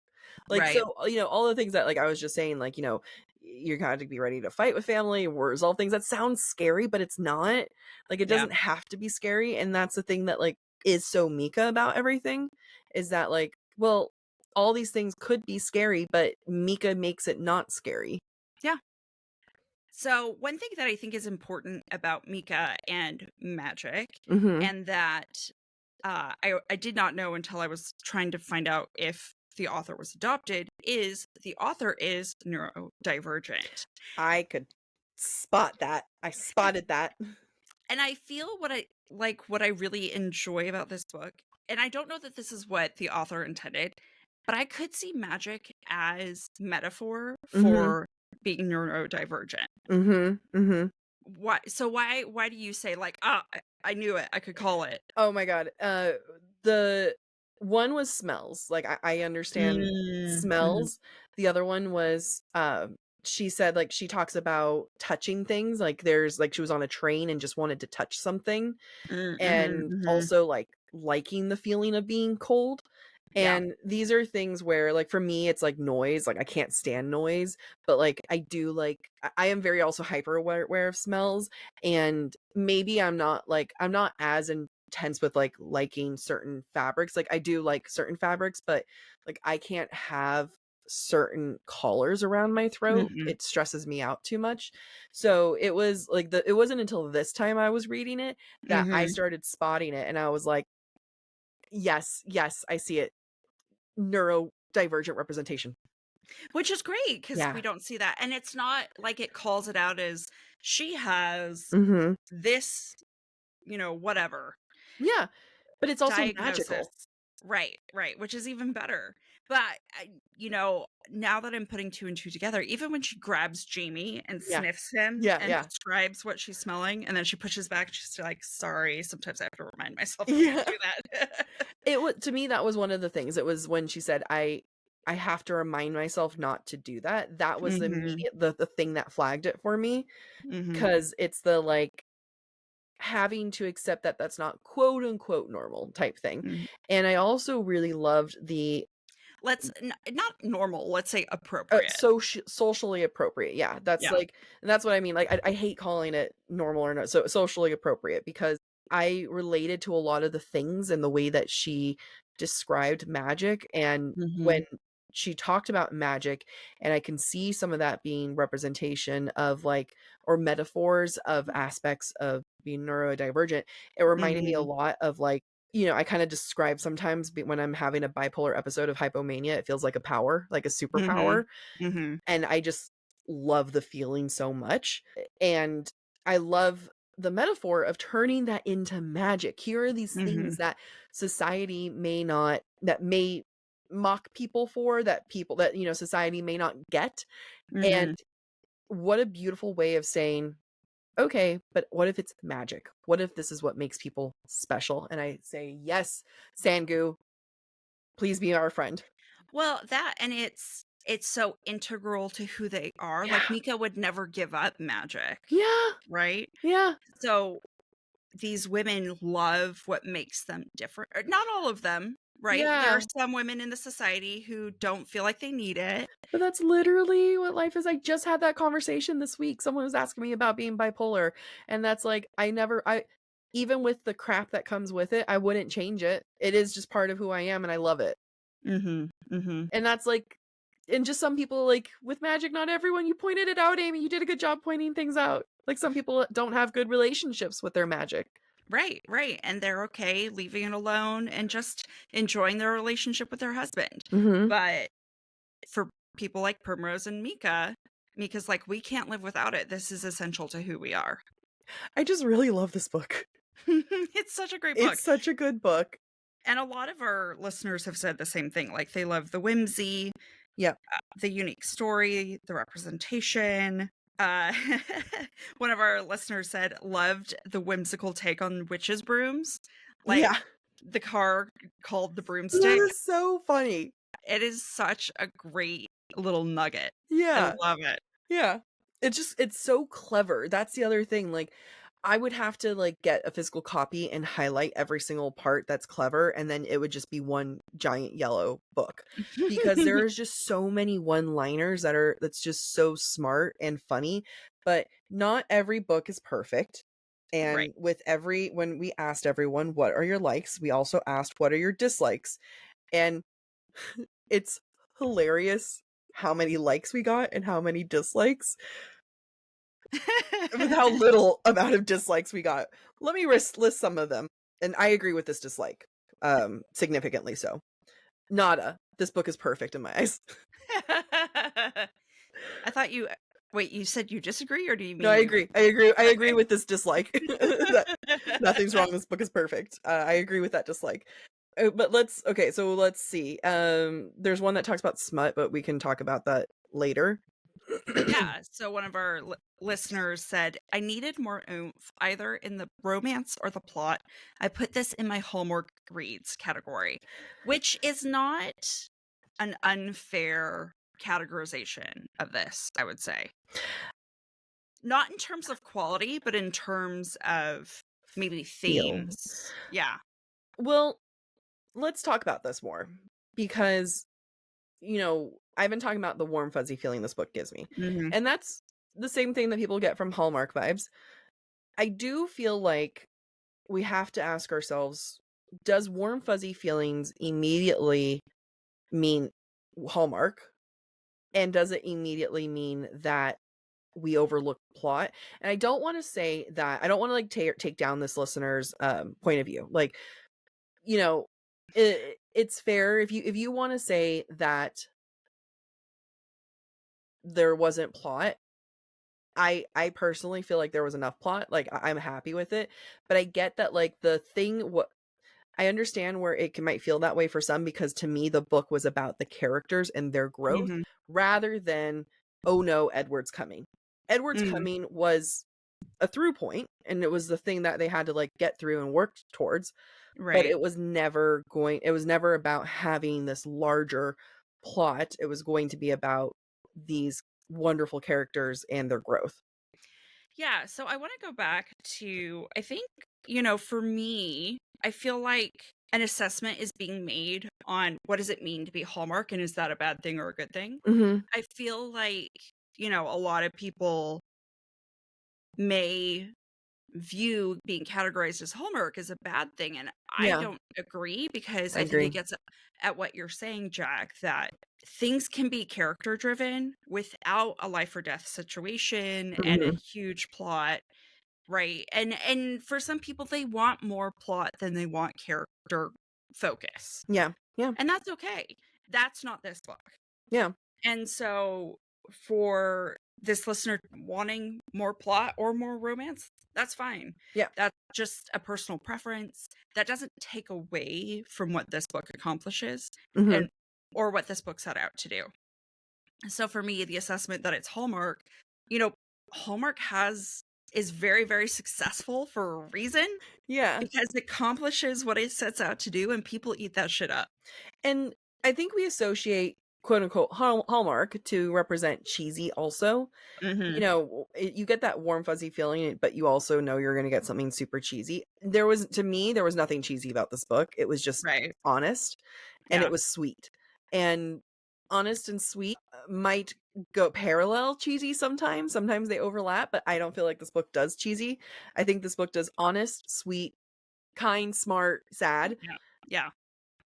[SPEAKER 1] Like,
[SPEAKER 2] Right.
[SPEAKER 1] so, you know, all the things that, like, I was just saying, like, you know, you got to be ready to fight with family, resolve things. That sounds scary, but it's not. Like, it
[SPEAKER 2] Yeah.
[SPEAKER 1] doesn't have to be scary, and that's the thing that, like, is so Mika about everything, is that, like, well, all these things could be scary, but Mika makes it not scary.
[SPEAKER 2] Yeah. So, one thing that I think is important about Mika and magic,
[SPEAKER 1] Mhm.
[SPEAKER 2] and that I did not know until I was trying to find out if the author was adopted, is the author is neurodivergent.
[SPEAKER 1] I could spot that. I spotted that.
[SPEAKER 2] And I feel what I really enjoy about this book, and I don't know that this is what the author intended, but I could see magic as metaphor
[SPEAKER 1] Mhm.
[SPEAKER 2] for being neurodivergent.
[SPEAKER 1] Mhm. Mhm.
[SPEAKER 2] Why do you say like, "Ah, I knew it. I could call it."
[SPEAKER 1] Oh my god. The one was smells. Like, I understand
[SPEAKER 2] Mhm.
[SPEAKER 1] smells. The other one was, she said, like, she talks about touching things. Like, there's like she was on a train and just wanted to touch something,
[SPEAKER 2] Mm, mhm,
[SPEAKER 1] and
[SPEAKER 2] mhm.
[SPEAKER 1] also, like, liking the feeling of being cold.
[SPEAKER 2] Yeah.
[SPEAKER 1] And these are things where, like, for me, it's like noise. Like, I can't stand noise, but, like, I do like I am very also hyper aware of smells, and maybe I'm not as intense with, like, liking certain fabrics. Like, I do like certain fabrics, but, like, I can't have certain collars around my throat.
[SPEAKER 2] Mm-mm.
[SPEAKER 1] It stresses me out too much. So, it was like it wasn't until this time I was reading it that I
[SPEAKER 2] Mhm.
[SPEAKER 1] started spotting it, and I was like, "Yes, yes, I see it. Neurodivergent representation."
[SPEAKER 2] Which is great because
[SPEAKER 1] Yeah.
[SPEAKER 2] we don't see that, and it's not like it calls it out as she has
[SPEAKER 1] Mhm.
[SPEAKER 2] this, whatever
[SPEAKER 1] Yeah, but it's also
[SPEAKER 2] diagnosis.
[SPEAKER 1] magical.
[SPEAKER 2] Right, right, which is even better. But now that I'm putting two and two together, even when she grabs Jamie and
[SPEAKER 1] Yeah.
[SPEAKER 2] sniffs him
[SPEAKER 1] Yeah,
[SPEAKER 2] and
[SPEAKER 1] yeah.
[SPEAKER 2] describes what she's smelling, and then she pushes back, she's like, "Sorry, sometimes I have to remind myself not to
[SPEAKER 1] Yeah.
[SPEAKER 2] do that."
[SPEAKER 1] It was to me, that was one of the things. It was when she said, I have to remind myself not to do that." That was the
[SPEAKER 2] Mhm,
[SPEAKER 1] immediate the thing that flagged it for me,
[SPEAKER 2] mhm,
[SPEAKER 1] because it's the, like, having to accept that that's not quote unquote normal type thing.
[SPEAKER 2] mhm.
[SPEAKER 1] And I also really loved the
[SPEAKER 2] Not normal, let's say appropriate.
[SPEAKER 1] socially appropriate, yeah, that's,
[SPEAKER 2] Yeah.
[SPEAKER 1] like, and that's what I mean, like, I hate calling it normal or not, so socially appropriate, because I related to a lot of the things and the way that she described magic, and when
[SPEAKER 2] Mhm.
[SPEAKER 1] she talked about magic, and I can see some of that being representation of, like, or metaphors of aspects of being neurodivergent, it reminded me a
[SPEAKER 2] Mhm.
[SPEAKER 1] lot of, like, I kinda describe sometimes when I'm having a bipolar episode of hypomania, it feels like a power, like a superpower,
[SPEAKER 2] Mhm. Mhm.
[SPEAKER 1] and I just love the feeling so much, and I love the metaphor of turning that into magic. Here are these things
[SPEAKER 2] Mhm.
[SPEAKER 1] that society may not that may mock people for, that people that, society may not get, and
[SPEAKER 2] Mhm.
[SPEAKER 1] what a beautiful way of saying, "Okay, but what if it's magic? What if this is what makes people special?" And I say, "Yes, Sangu, please be our friend."
[SPEAKER 2] Well, that and it's so integral to who they are.
[SPEAKER 1] Yeah.
[SPEAKER 2] Like Mika would never give up magic,
[SPEAKER 1] Yeah.
[SPEAKER 2] right?
[SPEAKER 1] Yeah.
[SPEAKER 2] So these women love what makes them different. Not all of them, right? There are
[SPEAKER 1] Yeah.
[SPEAKER 2] some women in the society who don't feel like they need it.
[SPEAKER 1] But that's literally what life is. I just had that conversation this week. Someone was asking me about being bipolar, and that's like I even with the crap that comes with it, I wouldn't change it. It is just part of who I am and I love it.
[SPEAKER 2] Mhm. Mhm.
[SPEAKER 1] And that's like and just some people like with magic, not everyone, you pointed it out, Amy. You did a good job pointing things out. Like some people don't have good relationships with their magic.
[SPEAKER 2] Right, right. And they're okay leaving it alone and just enjoying their relationship with their husband.
[SPEAKER 1] Mhm.
[SPEAKER 2] But for people like Primrose and Mika, Mika's like, we can't live without it. This is essential to who we are.
[SPEAKER 1] I just really love this book.
[SPEAKER 2] It's such a great book.
[SPEAKER 1] It's such a good book.
[SPEAKER 2] And a lot of our listeners have said the same thing. Like they love the whimsy,
[SPEAKER 1] Yeah.
[SPEAKER 2] the unique story, the representation. Uh, one of our listeners said loved the whimsical take on witches' brooms, like
[SPEAKER 1] Yeah.
[SPEAKER 2] the car called the
[SPEAKER 1] That
[SPEAKER 2] broomstick.
[SPEAKER 1] is so funny.
[SPEAKER 2] It is such a great little nugget. I
[SPEAKER 1] Yeah.
[SPEAKER 2] love it.
[SPEAKER 1] Yeah. It's so clever. That's the other thing, like, I would have to, like, get a physical copy and highlight every single part that's clever, and then it would just be one giant yellow book, because there's just so many one-liners that's just so smart and funny, but not every book is perfect,
[SPEAKER 2] Right.
[SPEAKER 1] and when we asked everyone, "What are your likes?" we also asked, "What are your dislikes?" And it's hilarious how many likes we got and how many dislikes, with how little amount of dislikes we got. Let me list some of them, and I agree with this dislike, significantly so. Nada. This book is perfect in my eyes.
[SPEAKER 2] I thought you wait, you said you disagree or do you
[SPEAKER 1] No,
[SPEAKER 2] mean
[SPEAKER 1] I
[SPEAKER 2] you
[SPEAKER 1] agree. I agree
[SPEAKER 2] okay.
[SPEAKER 1] with this dislike. That nothing's wrong, this book is perfect. I agree with that dislike. But let's see. There's one that talks about smut, but we can talk about that later.
[SPEAKER 2] Yeah, so one of our listeners said, "I needed more oomph either in the romance or the plot. I put this in my Hallmark reads category," which is not an unfair categorization of this, I would say. Not in terms of quality, but in terms of maybe
[SPEAKER 1] Feel.
[SPEAKER 2] themes. Yeah.
[SPEAKER 1] Well, let's talk about this more because, I've been talking about the warm, fuzzy feeling this book gives me.
[SPEAKER 2] Mhm.
[SPEAKER 1] And that's the same thing that people get from Hallmark vibes. I do feel like we have to ask ourselves, does warm, fuzzy feelings immediately mean Hallmark? And does it immediately mean that we overlook plot? And I don't want to say that, I don't want to like take down this listener's point of view. Like, you know, it's fair if you want to say that there wasn't plot. I personally feel like there was enough plot. Like I'm happy with it, but I get that like the thing what I understand where might feel that way for some, because to me the book was about the characters and their growth
[SPEAKER 2] Mhm.
[SPEAKER 1] rather than, oh no, Edward's coming. Edward's
[SPEAKER 2] Mhm.
[SPEAKER 1] coming was a through point, and it was the thing that they had to like get through and work towards, but
[SPEAKER 2] Right.
[SPEAKER 1] it was never about having this larger plot. It was going to be about these wonderful characters and their growth.
[SPEAKER 2] Yeah, so I want to go back to I think, for me, I feel like an assessment is being made on what does it mean to be Hallmark and is that a bad thing or a good thing?
[SPEAKER 1] Mhm.
[SPEAKER 2] I feel like, a lot of people may view being categorized as Hallmark as a bad thing, and I
[SPEAKER 1] Yeah,
[SPEAKER 2] don't agree, because
[SPEAKER 1] I
[SPEAKER 2] I think it
[SPEAKER 1] agree.
[SPEAKER 2] gets at what you're saying, Jack, that things can be character driven without a life or death situation and a
[SPEAKER 1] Mhm.
[SPEAKER 2] huge plot, right? And for some people, they want more plot than they want character focus,
[SPEAKER 1] Yeah, yeah,
[SPEAKER 2] and that's okay. That's not this book.
[SPEAKER 1] yeah,
[SPEAKER 2] And so, for this listener wanting more plot or more romance, that's fine.
[SPEAKER 1] yeah.
[SPEAKER 2] That's just a personal preference. That doesn't take away from what this book accomplishes,
[SPEAKER 1] Mhm.
[SPEAKER 2] and or what this book set out to do. So for me, the assessment that it's Hallmark, you know, Hallmark has is very, very successful for a reason,
[SPEAKER 1] Yeah.
[SPEAKER 2] because it accomplishes what it sets out to do, and people eat that shit up.
[SPEAKER 1] And I think we associate quote unquote Hallmark to represent cheesy also. You
[SPEAKER 2] Mhm.
[SPEAKER 1] know, you get that warm fuzzy feeling, but you also know you're going to get something super cheesy. To me, there was nothing cheesy about this book. It was just
[SPEAKER 2] Right.
[SPEAKER 1] honest and it
[SPEAKER 2] Yeah.
[SPEAKER 1] was sweet. And honest and sweet might go parallel cheesy sometimes. Sometimes they overlap, but I don't feel like this book does cheesy. I think this book does honest, sweet, kind, smart, sad,
[SPEAKER 2] Yeah. Yeah.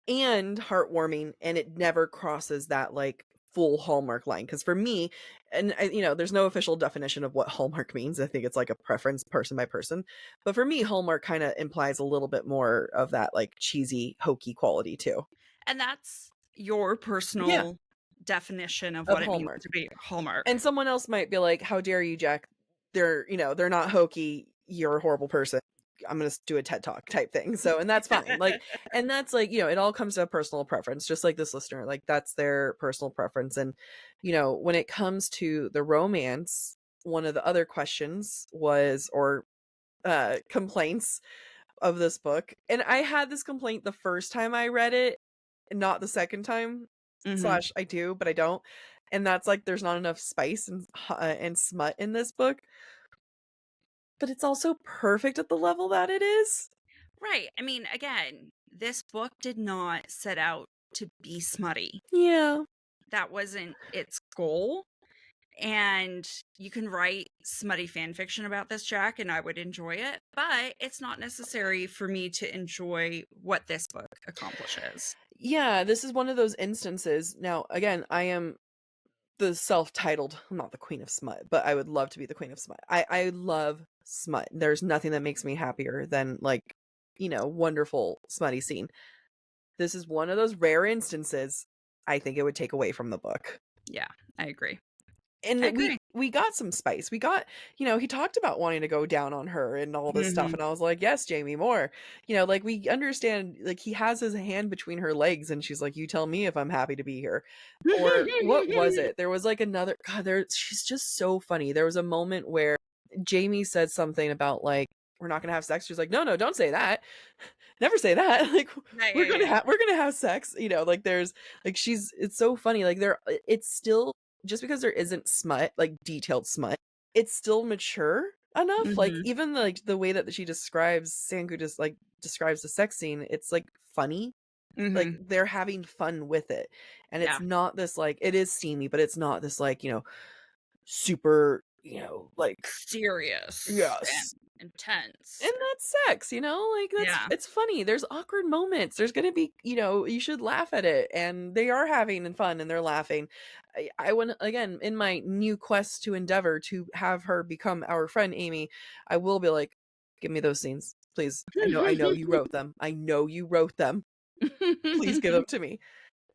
[SPEAKER 1] and heartwarming, and it never crosses that like full Hallmark line. Because for me, and there's no official definition of what Hallmark means. I think it's like a preference, person by person. But for me, Hallmark kind of implies a little bit more of that like cheesy, hokey quality too.
[SPEAKER 2] And that's your
[SPEAKER 1] Yeah,
[SPEAKER 2] personal definition of
[SPEAKER 1] of
[SPEAKER 2] what it means
[SPEAKER 1] Hallmark.
[SPEAKER 2] to be Hallmark.
[SPEAKER 1] And someone else might be like, "How dare you, Jack? They're not hokey. You're a horrible person. I'm gonna do a TED talk type thing." So, and that's fine. Like, and that's like, it all comes to personal preference, just like this listener. Like, that's their personal preference. And, when it comes to the romance, one of the other questions was, or complaints of this book, and I had this complaint the first time I read it, not the second time.
[SPEAKER 2] Mhm.
[SPEAKER 1] Slash, I do, but I don't. And that's like there's not enough spice and smut in this book, but it's also perfect at the level that it is.
[SPEAKER 2] Right. I mean, again, this book did not set out to be smutty.
[SPEAKER 1] Yeah.
[SPEAKER 2] That wasn't its goal. And you can write smutty fan fiction about this, Jack, and I would enjoy it, but it's not necessary for me to enjoy what this book accomplishes.
[SPEAKER 1] Yeah, this is one of those instances. Now, again, I am the self-titled, I'm not the queen of smut, but I would love to be the queen of smut. I love smut. There's nothing that makes me happier than like, wonderful smutty scene. This is one of those rare instances I think it would take away from the book.
[SPEAKER 2] Yeah, I agree. I
[SPEAKER 1] And we
[SPEAKER 2] agree.
[SPEAKER 1] we got some spice. We got, he talked about wanting to go down on her and all this stuff,
[SPEAKER 2] Mhm.
[SPEAKER 1] and I was like, "Yes, Jamie, more." Like we understand, like he has his hand between her legs and she's like, "You tell me if I'm happy to be here." Or what was it? There was like another God, she's just so funny. There was a moment where Jamie said something about like, "We're not gonna have sex." She's like, "No, no, don't say that. Never say that." Like
[SPEAKER 2] Yeah, yeah, yeah.
[SPEAKER 1] we're gonna have sex. Like there's like it's so funny. Like it's still, just because there isn't smut, like detailed smut, it's still mature enough. Like
[SPEAKER 2] Mhm.
[SPEAKER 1] even like the way that she describes Sangu just like describes the sex scene, it's like funny. Like
[SPEAKER 2] Mhm.
[SPEAKER 1] they're having fun with it. And it's
[SPEAKER 2] Yeah.
[SPEAKER 1] not this like, it is steamy, but it's not this like, super, like
[SPEAKER 2] Serious
[SPEAKER 1] yes.
[SPEAKER 2] and intense.
[SPEAKER 1] And that's sex, like
[SPEAKER 2] Yeah.
[SPEAKER 1] it's funny. There's awkward moments. There's gonna be, you should laugh at it. And they are having fun and they're laughing. I want again in my new quest to endeavor to have her become our friend Amy, I will be like, give me those scenes. Please. I know you wrote them. I know you wrote them. Please give them to me.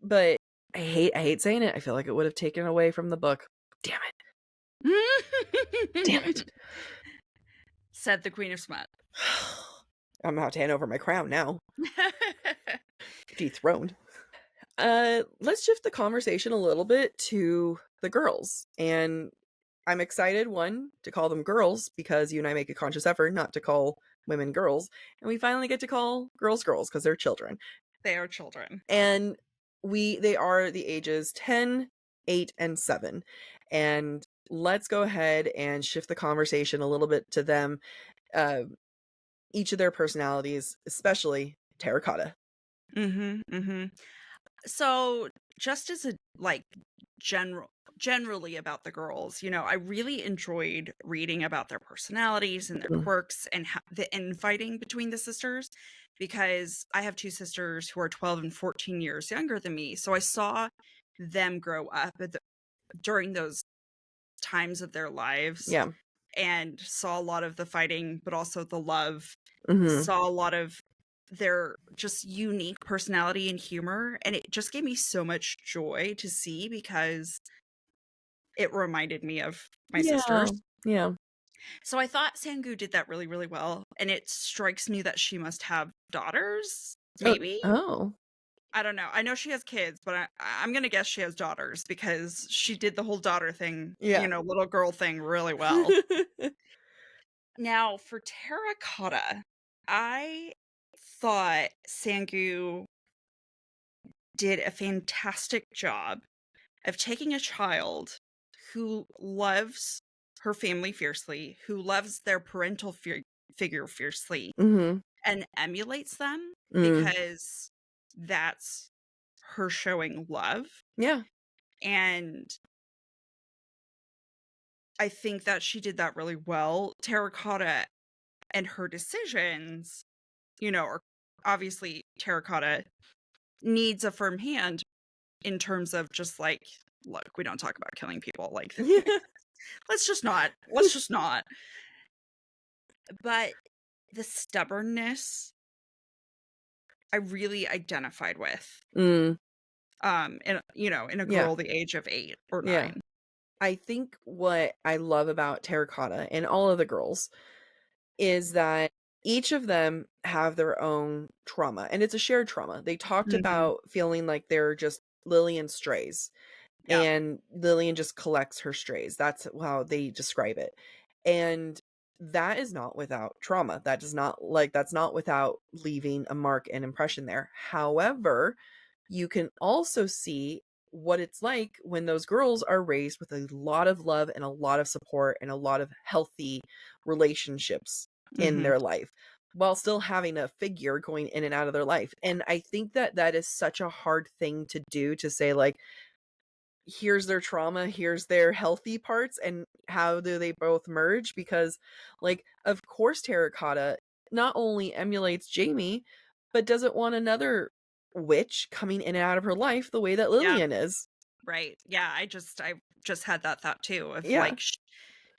[SPEAKER 1] But I hate saying it. I feel like it would have taken away from the book. Damn it. Damn it.
[SPEAKER 2] Said the Queen of Smut.
[SPEAKER 1] I'm about to hand over my crown now. Dethroned. Let's shift the conversation a little bit to the girls. And I'm excited, one, to call them girls because you and I make a conscious effort not to call women girls. And we finally get to call girls girls because they're children.
[SPEAKER 2] They are children.
[SPEAKER 1] And they are the ages 10, 8, and 7. And let's go ahead and shift the conversation a little bit to them, uh, each of their personalities, especially Terracotta.
[SPEAKER 2] Mhm, mhm. So, just as a, like, generally about the girls, you know, I really enjoyed reading about their personalities and their
[SPEAKER 1] Mhm.
[SPEAKER 2] quirks and the infighting between the sisters, because I have 2 sisters who are 12 and 14 years younger than me, so I saw them grow up during those times of their lives
[SPEAKER 1] Yeah.
[SPEAKER 2] and saw a lot of the fighting, but also the love,
[SPEAKER 1] Mhm.
[SPEAKER 2] saw a lot of their just unique personality and humor, and it just gave me so much joy to see because it reminded me of my
[SPEAKER 1] Yeah.
[SPEAKER 2] sisters.
[SPEAKER 1] Yeah.
[SPEAKER 2] So I thought Sangu did that really, really well, and it strikes me that she must have daughters,
[SPEAKER 1] Oh
[SPEAKER 2] maybe?
[SPEAKER 1] oh.
[SPEAKER 2] I don't know. I know she has kids, but I'm gonna guess she has daughters because she did the whole daughter thing,
[SPEAKER 1] Yeah.
[SPEAKER 2] you know, little girl thing really well. Now, for Terracotta, I thought Sangu did a fantastic job of taking a child who loves her family fiercely, who loves their parental figure fiercely,
[SPEAKER 1] Mhm.
[SPEAKER 2] and emulates them
[SPEAKER 1] Mm.
[SPEAKER 2] because that's her showing love.
[SPEAKER 1] Yeah.
[SPEAKER 2] And I think that she did that really well. Terracotta and her decisions, you know, are obviously Terracotta needs a firm hand in terms of just like, look, we don't talk about killing people. Like, let's just not. Let's just not. But the stubbornness I really identified with,
[SPEAKER 1] Mm.
[SPEAKER 2] in, you know, in a
[SPEAKER 1] Yeah.
[SPEAKER 2] girl the age of 8 or
[SPEAKER 1] Yeah.
[SPEAKER 2] 9.
[SPEAKER 1] I think what I love about Terracotta and all of the girls is that each of them have their own trauma, and it's a shared trauma. They talked
[SPEAKER 2] Mhm.
[SPEAKER 1] about feeling like they're just Lillian strays,
[SPEAKER 2] Yeah.
[SPEAKER 1] and Lillian just collects her strays. That's how they describe it. And that is not without trauma. That does not like that's not without leaving a mark and impression there. However, you can also see what it's like when those girls are raised with a lot of love and a lot of support and a lot of healthy relationships in
[SPEAKER 2] Mhm.
[SPEAKER 1] their life while still having a figure going in and out of their life. And I think that that is such a hard thing to do, to say like, here's their trauma, here's their healthy parts, and how do they both merge? Because, like, of course, Terracotta not only emulates Jamie, but doesn't want another witch coming in and out of her life the way that
[SPEAKER 2] Yeah.
[SPEAKER 1] Lillian is.
[SPEAKER 2] Right. Yeah. I just had that thought too of
[SPEAKER 1] Yeah.
[SPEAKER 2] like,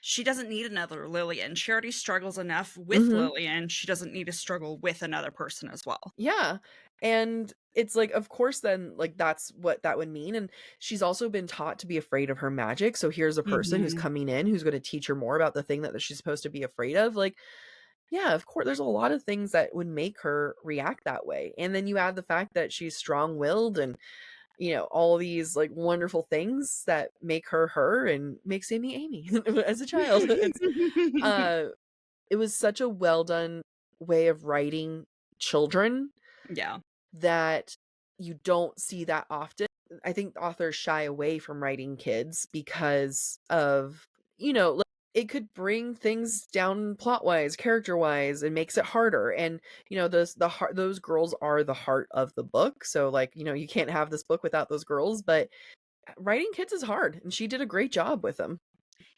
[SPEAKER 2] she doesn't need another Lillian. She already struggles enough with
[SPEAKER 1] Mhm.
[SPEAKER 2] Lillian. She doesn't need to struggle with another person as well.
[SPEAKER 1] Yeah. And it's like, of course, then, like, that's what that would mean. And she's also been taught to be afraid of her magic. So here's a person who's
[SPEAKER 2] Mhm.
[SPEAKER 1] coming in who's going to teach her more about the thing that she's supposed to be afraid of. Like, yeah, of course, there's a lot of things that would make her react that way. And then you add the fact that she's strong-willed and, all these, like, wonderful things that make her her and makes Amy Amy as a child. Uh, it was such a well done way of writing children
[SPEAKER 2] Yeah.
[SPEAKER 1] that you don't see that often. I think authors shy away from writing kids because of, like, it could bring things down plot-wise, character-wise, and makes it harder. And, those girls are the heart of the book. So, like, you can't have this book without those girls, but writing kids is hard, and she did a great job with them.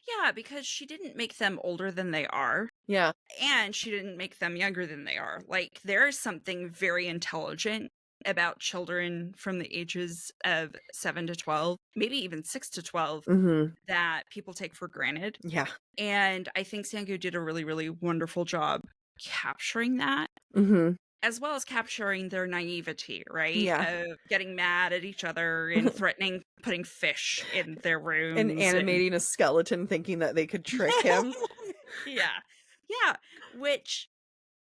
[SPEAKER 2] Yeah, because she didn't make them older than they are,
[SPEAKER 1] Yeah.
[SPEAKER 2] and she didn't make them younger than they are. Like, there is something very intelligent about children from the ages of 7 to 12, maybe even 6 to 12,
[SPEAKER 1] Mhm.
[SPEAKER 2] that people take for granted.
[SPEAKER 1] Yeah.
[SPEAKER 2] And I think Sangu did a really, really wonderful job capturing that,
[SPEAKER 1] Mhm.
[SPEAKER 2] as well as capturing their naivety, right?
[SPEAKER 1] Yeah.
[SPEAKER 2] Of getting mad at each other and threatening putting fish in their
[SPEAKER 1] And
[SPEAKER 2] rooms and
[SPEAKER 1] animating a skeleton thinking that they could trick him.
[SPEAKER 2] yeah. Yeah, which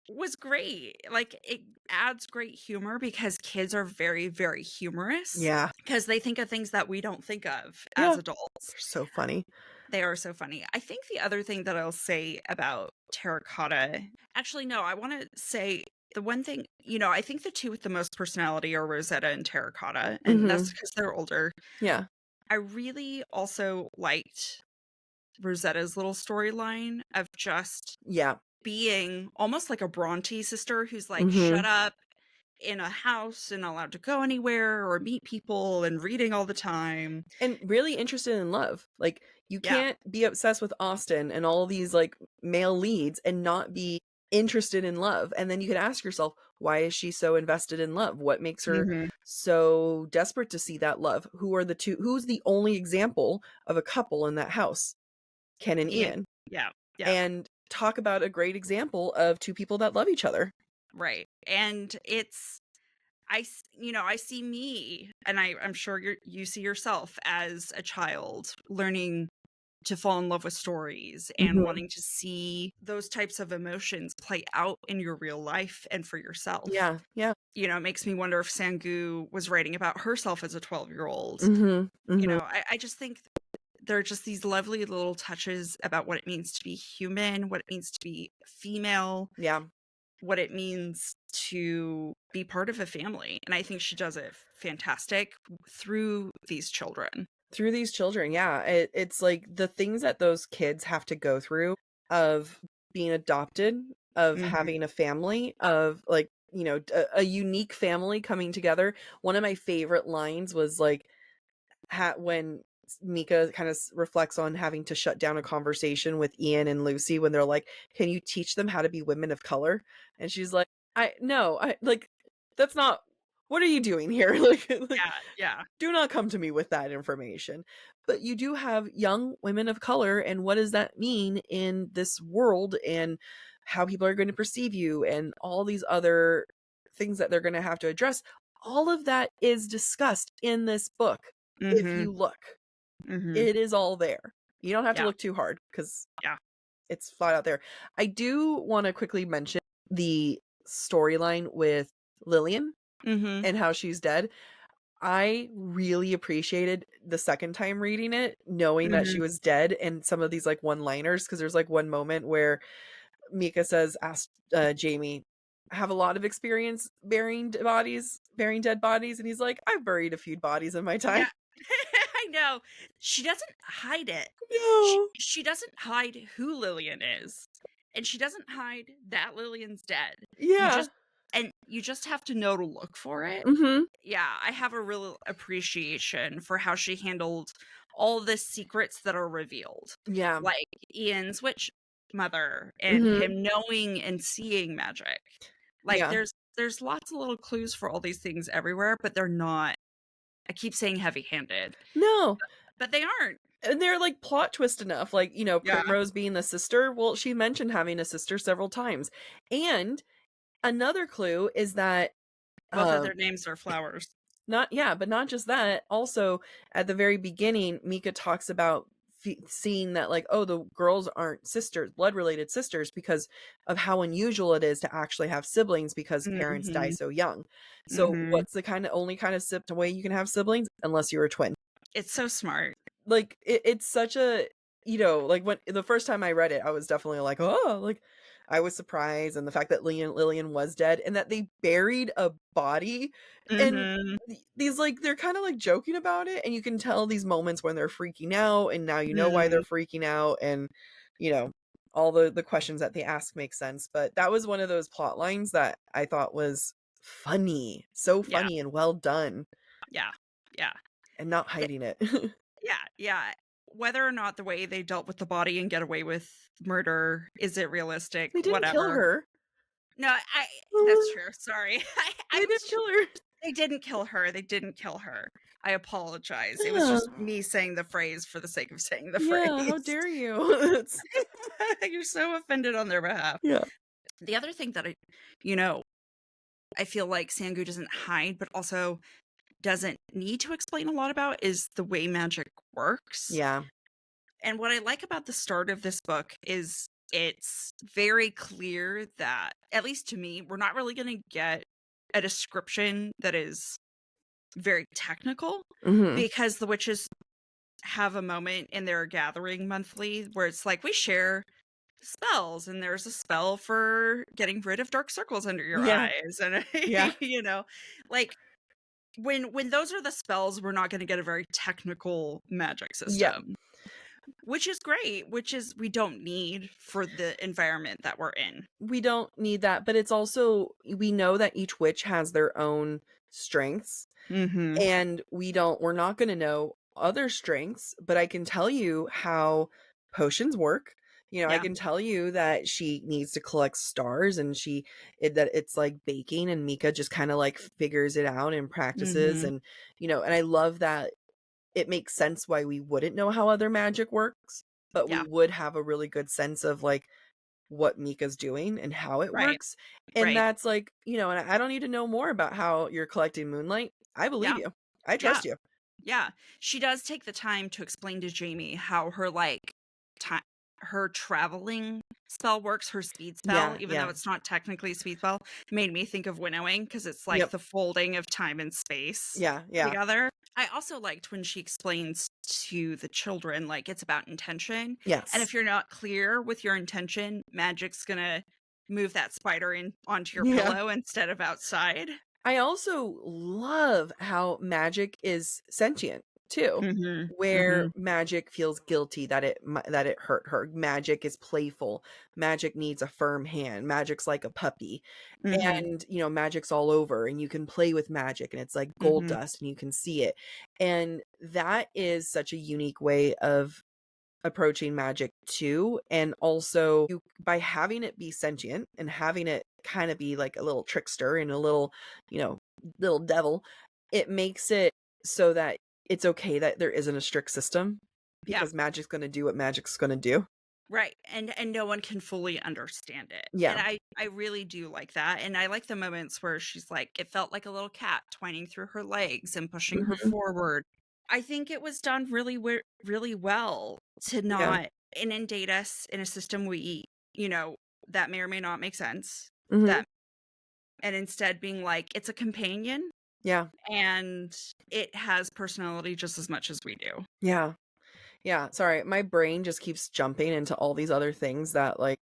[SPEAKER 2] was great. Like, it adds great humor because kids are very, very humorous
[SPEAKER 1] Yeah.
[SPEAKER 2] because they think of things that we don't think of as
[SPEAKER 1] Yeah.
[SPEAKER 2] adults.
[SPEAKER 1] They're so funny.
[SPEAKER 2] They are so funny. I think the other thing that I'll say about Terracotta, actually, no, I want to say the one thing, I think the two with the most personality are Rosetta and Terracotta, and that's
[SPEAKER 1] Mhm.
[SPEAKER 2] because they're older.
[SPEAKER 1] Yeah.
[SPEAKER 2] I really also liked Rosetta's little storyline of just
[SPEAKER 1] Yeah.
[SPEAKER 2] being almost like a Bronte sister who's like, shut
[SPEAKER 1] Mhm.
[SPEAKER 2] up in a house and not allowed to go anywhere or meet people and reading all the time.
[SPEAKER 1] And really interested in love. Like, you
[SPEAKER 2] Yeah.
[SPEAKER 1] can't be obsessed with Austen and all these, like, male leads and not be interested in love, and then you can ask yourself, "Why is she so invested in love? What makes her
[SPEAKER 2] Mhm.
[SPEAKER 1] so desperate to see that love? Who's the only example of a couple in that house? Ken and
[SPEAKER 2] Ian.
[SPEAKER 1] Ian."
[SPEAKER 2] Yeah. Yeah.
[SPEAKER 1] And talk about a great example of 2 people that love each other.
[SPEAKER 2] Right. And it's I see me, and I'm sure you see yourself as a child learning to fall in love with stories and
[SPEAKER 1] Mhm.
[SPEAKER 2] wanting to see those types of emotions play out in your real life and for yourself.
[SPEAKER 1] Yeah, yeah.
[SPEAKER 2] It makes me wonder if Sangu was writing about herself as a 12-year-old.
[SPEAKER 1] Mhm, mhm.
[SPEAKER 2] I just think there are just these lovely little touches about what it means to be human, what it means to be female,
[SPEAKER 1] Yeah.
[SPEAKER 2] what it means to be part of a family. And I think she does it fantastic through these children.
[SPEAKER 1] Through these children, yeah. It's like the things that those kids have to go through of being adopted, of
[SPEAKER 2] Mhm.
[SPEAKER 1] having a family, of like, a unique family coming together. One of my favorite lines was like when Mika kind of reflects on having to shut down a conversation with Ian and Lucy when they're like, "Can you teach them how to be women of color?" And she's like, "I no, I like that's not what are you doing here?" like
[SPEAKER 2] Yeah, yeah.
[SPEAKER 1] do not come to me with that information. But you do have young women of color, and what does that mean in this world and how people are going to perceive you and all these other things that they're going to have to address. All of that is discussed in this book. If
[SPEAKER 2] Mhm.
[SPEAKER 1] you look,
[SPEAKER 2] Mhm.
[SPEAKER 1] it is all there. You don't have to
[SPEAKER 2] Yeah,
[SPEAKER 1] look too hard because
[SPEAKER 2] yeah.
[SPEAKER 1] it's flat out there. I do want to quickly mention the storyline with Lillian
[SPEAKER 2] Mhm.
[SPEAKER 1] and how she's dead. I really appreciated the second time reading it, knowing that she
[SPEAKER 2] Mhm.
[SPEAKER 1] was dead and some of these, like, one-liners, because there's, like, one moment where Mika asked, Jamie, "Have a lot of experience burying dead bodies?" And he's like, "I've buried a few bodies in my time."
[SPEAKER 2] Yeah. I know. She doesn't hide it.
[SPEAKER 1] No.
[SPEAKER 2] She doesn't hide who Lillian is, and she doesn't hide that Lillian's dead. You
[SPEAKER 1] Yeah.
[SPEAKER 2] just you just have to know to look for it.
[SPEAKER 1] Mhm.
[SPEAKER 2] Yeah, I have a real appreciation for how she handled all the secrets that are revealed,
[SPEAKER 1] Yeah.
[SPEAKER 2] like Ian's witch mother and
[SPEAKER 1] Mhm.
[SPEAKER 2] him knowing and seeing magic. Like
[SPEAKER 1] Yeah.
[SPEAKER 2] there's lots of little clues for all these things everywhere, but they're not, I keep saying heavy-handed,
[SPEAKER 1] No.
[SPEAKER 2] but they aren't.
[SPEAKER 1] And they're, like, plot twist enough, like,
[SPEAKER 2] Yeah.
[SPEAKER 1] Primrose being the sister, well, she mentioned having a sister several times. And another clue is that,
[SPEAKER 2] Both of their
[SPEAKER 1] um
[SPEAKER 2] names are flowers.
[SPEAKER 1] not yeah, but not just that, also, at the very beginning, Mika talks about seeing that, like, "Oh, the girls aren't sisters blood-related sisters because of how unusual it is to actually have siblings because parents die
[SPEAKER 2] Mhm.
[SPEAKER 1] so young." So,
[SPEAKER 2] Mhm.
[SPEAKER 1] what's the only kind of way you can have siblings? Unless you're a twin.
[SPEAKER 2] It's so smart.
[SPEAKER 1] Like, it's such a like, when the first time I read it, I was definitely like, "Oh," like, I was surprised, and the fact that Lillian was dead and that they buried a body, and
[SPEAKER 2] Mhm.
[SPEAKER 1] these, like they're kinda, like, joking about it, and you can tell these moments when they're freaking out, and now you know why they're
[SPEAKER 2] Mm.
[SPEAKER 1] freaking out, and, you know, all the questions that they ask make sense, but that was one of those plot lines that I thought was funny, so
[SPEAKER 2] Yeah,
[SPEAKER 1] funny and well done,
[SPEAKER 2] yeah, yeah.
[SPEAKER 1] and not
[SPEAKER 2] It
[SPEAKER 1] hiding it.
[SPEAKER 2] Yeah, yeah. Whether or not the way they dealt with the body and get away with murder, is it realistic?
[SPEAKER 1] They didn't kill
[SPEAKER 2] Whatever.
[SPEAKER 1] her.
[SPEAKER 2] No, I that's true, sorry. I
[SPEAKER 1] They
[SPEAKER 2] was
[SPEAKER 1] didn't kill her.
[SPEAKER 2] they didn't kill her, they didn't kill her. I apologize. It was
[SPEAKER 1] Yeah.
[SPEAKER 2] just me saying the phrase for the sake of saying the
[SPEAKER 1] Yeah, how
[SPEAKER 2] phrase.
[SPEAKER 1] dare you? It's
[SPEAKER 2] You're so offended on their behalf.
[SPEAKER 1] yeah.
[SPEAKER 2] The other thing that you know, I feel like Sangu doesn't hide, but also doesn't need to explain a lot about is the way magic works.
[SPEAKER 1] Yeah.
[SPEAKER 2] And what I like about the start of this book is it's very clear that, at least to me, we're not really going to get a description that is very technical,
[SPEAKER 1] Mhm.
[SPEAKER 2] because the witches have a moment in their gathering monthly where it's like, we share spells, and there's a spell for getting rid of dark circles under your
[SPEAKER 1] Yeah.
[SPEAKER 2] eyes. And,
[SPEAKER 1] Yeah.
[SPEAKER 2] like, when those are the spells, we're not going to get a very technical magic
[SPEAKER 1] Yeah.
[SPEAKER 2] system. Which is great, which is we don't need for the environment that we're in.
[SPEAKER 1] We don't need that, but it's also we know that each witch has their own strengths,
[SPEAKER 2] Mhm.
[SPEAKER 1] and we're not gonna know other strengths, but I can tell you how potions work. I
[SPEAKER 2] Yeah.
[SPEAKER 1] can tell you that she needs to collect stars and that it's like baking, and Mika just kinda, like, figures it out and practices,
[SPEAKER 2] Mhm.
[SPEAKER 1] and I love that it makes sense why we wouldn't know how other magic works, but we
[SPEAKER 2] Yeah.
[SPEAKER 1] would have a really good sense of, like, what Mika's doing and how it
[SPEAKER 2] Right.
[SPEAKER 1] works, and
[SPEAKER 2] Right.
[SPEAKER 1] that's like, and I don't need to know more about how you're collecting moonlight. I believe
[SPEAKER 2] Yeah.
[SPEAKER 1] you. I
[SPEAKER 2] Yeah.
[SPEAKER 1] trust you.
[SPEAKER 2] Yeah. She does take the time to explain to Jamie how her, like, ti her traveling spell works, her speed spell,
[SPEAKER 1] Yeah,
[SPEAKER 2] even though
[SPEAKER 1] yeah.
[SPEAKER 2] it's not technically a speed spell, made me think of winnowing because it's like
[SPEAKER 1] Yep.
[SPEAKER 2] the folding of time and space
[SPEAKER 1] Yeah, yeah.
[SPEAKER 2] together. I also liked when she explains to the children, like, it's about intention, and
[SPEAKER 1] Yes.
[SPEAKER 2] if you're not clear with your intention, magic's gonna move that spider in onto your
[SPEAKER 1] Yeah.
[SPEAKER 2] pillow instead of outside.
[SPEAKER 1] I also love how magic is sentient too,
[SPEAKER 2] Mhm.
[SPEAKER 1] where
[SPEAKER 2] Mhm.
[SPEAKER 1] magic feels guilty that it hurt her. Magic is playful. Magic needs a firm hand. Magic's like a puppy.
[SPEAKER 2] Mhm.
[SPEAKER 1] And, magic's all over and you can play with magic and it's like gold
[SPEAKER 2] Mhm.
[SPEAKER 1] dust and you can see it. And that is such a unique way of approaching magic too, and also by having it be sentient and having it kind of be like a little trickster and a little, you know, little devil, it makes it so that it's okay that there isn't a strict system
[SPEAKER 2] Yeah.
[SPEAKER 1] because magic's going to do what magic's going to do.
[SPEAKER 2] Right, and no one can fully understand it, and
[SPEAKER 1] Yeah.
[SPEAKER 2] I really do like that, and I like the moments where she's like, it felt like a little cat twining through her legs and pushing her
[SPEAKER 1] Mhm.
[SPEAKER 2] forward. I think it was done really well to
[SPEAKER 1] Yeah.
[SPEAKER 2] not inundate us in a system you know, that may or may not make sense,
[SPEAKER 1] Mhm.
[SPEAKER 2] that and instead being like, it's a companion,
[SPEAKER 1] Yeah.
[SPEAKER 2] and it has personality just as much as we do.
[SPEAKER 1] Yeah. Yeah, sorry, my brain just keeps jumping into all these other things that, like,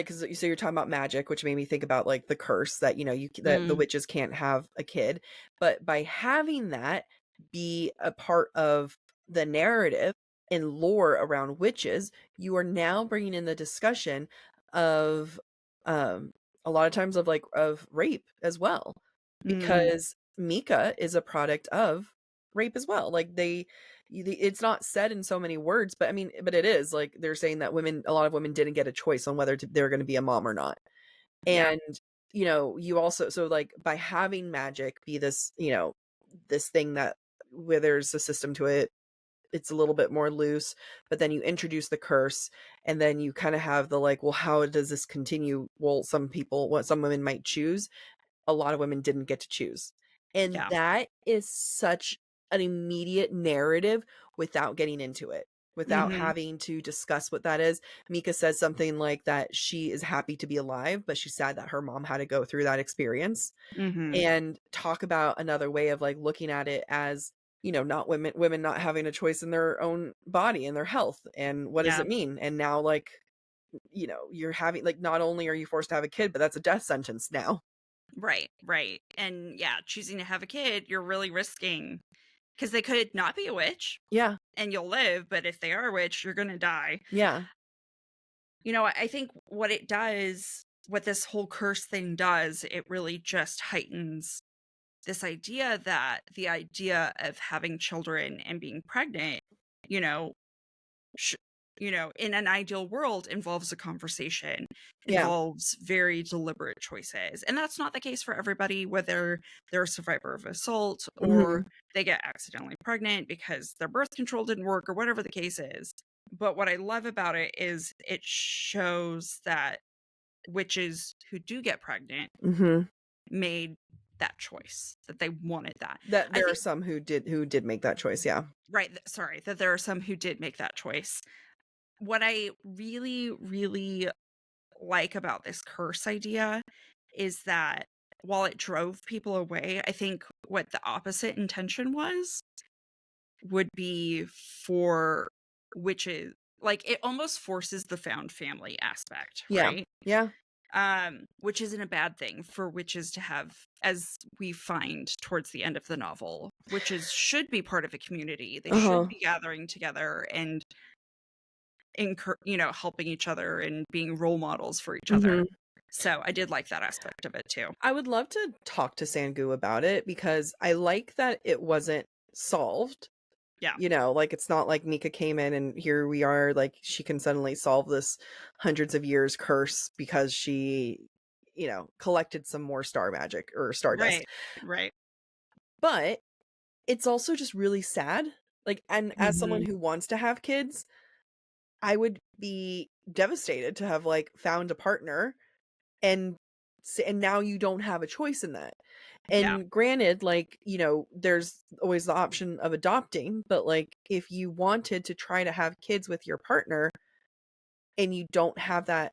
[SPEAKER 1] 'cause so you're talking about magic, which made me think about, like, the curse that, that the
[SPEAKER 2] Mm,
[SPEAKER 1] witches can't have a kid, but by having that be a part of the narrative and lore around witches, you are now bringing in the discussion of, um, a lot of times of rape as well,
[SPEAKER 2] mm,
[SPEAKER 1] because Mika is a product of rape as well, like, it's not said in so many words, but I mean, but it is like they're saying that a lot of women didn't get a choice on whether they're going to be a mom or not.
[SPEAKER 2] yeah,
[SPEAKER 1] And, you also, so like by having magic be this, this thing that where there's a system to it, it's a little bit more loose, but then you introduce the curse and then you kind of have the like, well, how does this continue? Well, what some women might choose, a lot of women didn't get to choose. And
[SPEAKER 2] yeah,
[SPEAKER 1] that is such an immediate narrative without getting into it, without
[SPEAKER 2] mhm,
[SPEAKER 1] having to discuss what that is. Mika says something like that she is happy to be alive, but she's sad that her mom had to go through that experience.
[SPEAKER 2] mhm,
[SPEAKER 1] And talk about another way of like looking at it as, not women not having a choice in their own body and their health. And what does
[SPEAKER 2] yeah.
[SPEAKER 1] it mean? And now like, you're having like not only are you forced to have a kid, but that's a death sentence now.
[SPEAKER 2] Right, right. And yeah, choosing to have a kid, you're really risking because they could not be a witch
[SPEAKER 1] Yeah.
[SPEAKER 2] and you'll live, but if they are a witch, you're going to die.
[SPEAKER 1] Yeah.
[SPEAKER 2] I think what it does, what this whole curse thing does, it really just heightens this idea that the idea of having children and being pregnant, you know, sh- in an ideal world involves a conversation,
[SPEAKER 1] Yeah.
[SPEAKER 2] involves very deliberate choices. And that's not the case for everybody, whether they're a survivor of assault or
[SPEAKER 1] Mhm.
[SPEAKER 2] they get accidentally pregnant because their birth control didn't work or whatever the case is. But what I love about it is it shows that witches who do get pregnant
[SPEAKER 1] Mhm.
[SPEAKER 2] made that choice, that they wanted that.
[SPEAKER 1] That
[SPEAKER 2] I
[SPEAKER 1] there are
[SPEAKER 2] think,
[SPEAKER 1] some who did make that choice, yeah.
[SPEAKER 2] right, sorry, that there are some who did make that choice. What I really, really like about this curse idea is that while it drove people away, I think what the opposite intention would be for witches, like it almost forces the found family aspect,
[SPEAKER 1] Yeah.
[SPEAKER 2] right?
[SPEAKER 1] Yeah.
[SPEAKER 2] Which isn't a bad thing for witches to have, as we find towards the end of the novel. Witches should be part of a community. They should
[SPEAKER 1] Uh-huh.
[SPEAKER 2] be gathering together and helping each other and being role models for each other.
[SPEAKER 1] Mhm.
[SPEAKER 2] So I did like that aspect of it too.
[SPEAKER 1] I would love to talk to Sangu about it because I like that it wasn't solved.
[SPEAKER 2] Yeah.
[SPEAKER 1] Like, it's not like Mika came in and here we are, like, she can suddenly solve this hundreds of years curse because she, collected some more star magic or stardust.
[SPEAKER 2] Right. Right.
[SPEAKER 1] But it's also just really sad. Like, and as someone
[SPEAKER 2] Mhm.
[SPEAKER 1] who wants to have kids, I would be devastated to have, like, found a partner and and now you don't have a choice in that.
[SPEAKER 2] Yeah.
[SPEAKER 1] And granted, like, there's always the option of adopting, but, like, if you wanted to try to have kids with your partner and you don't have that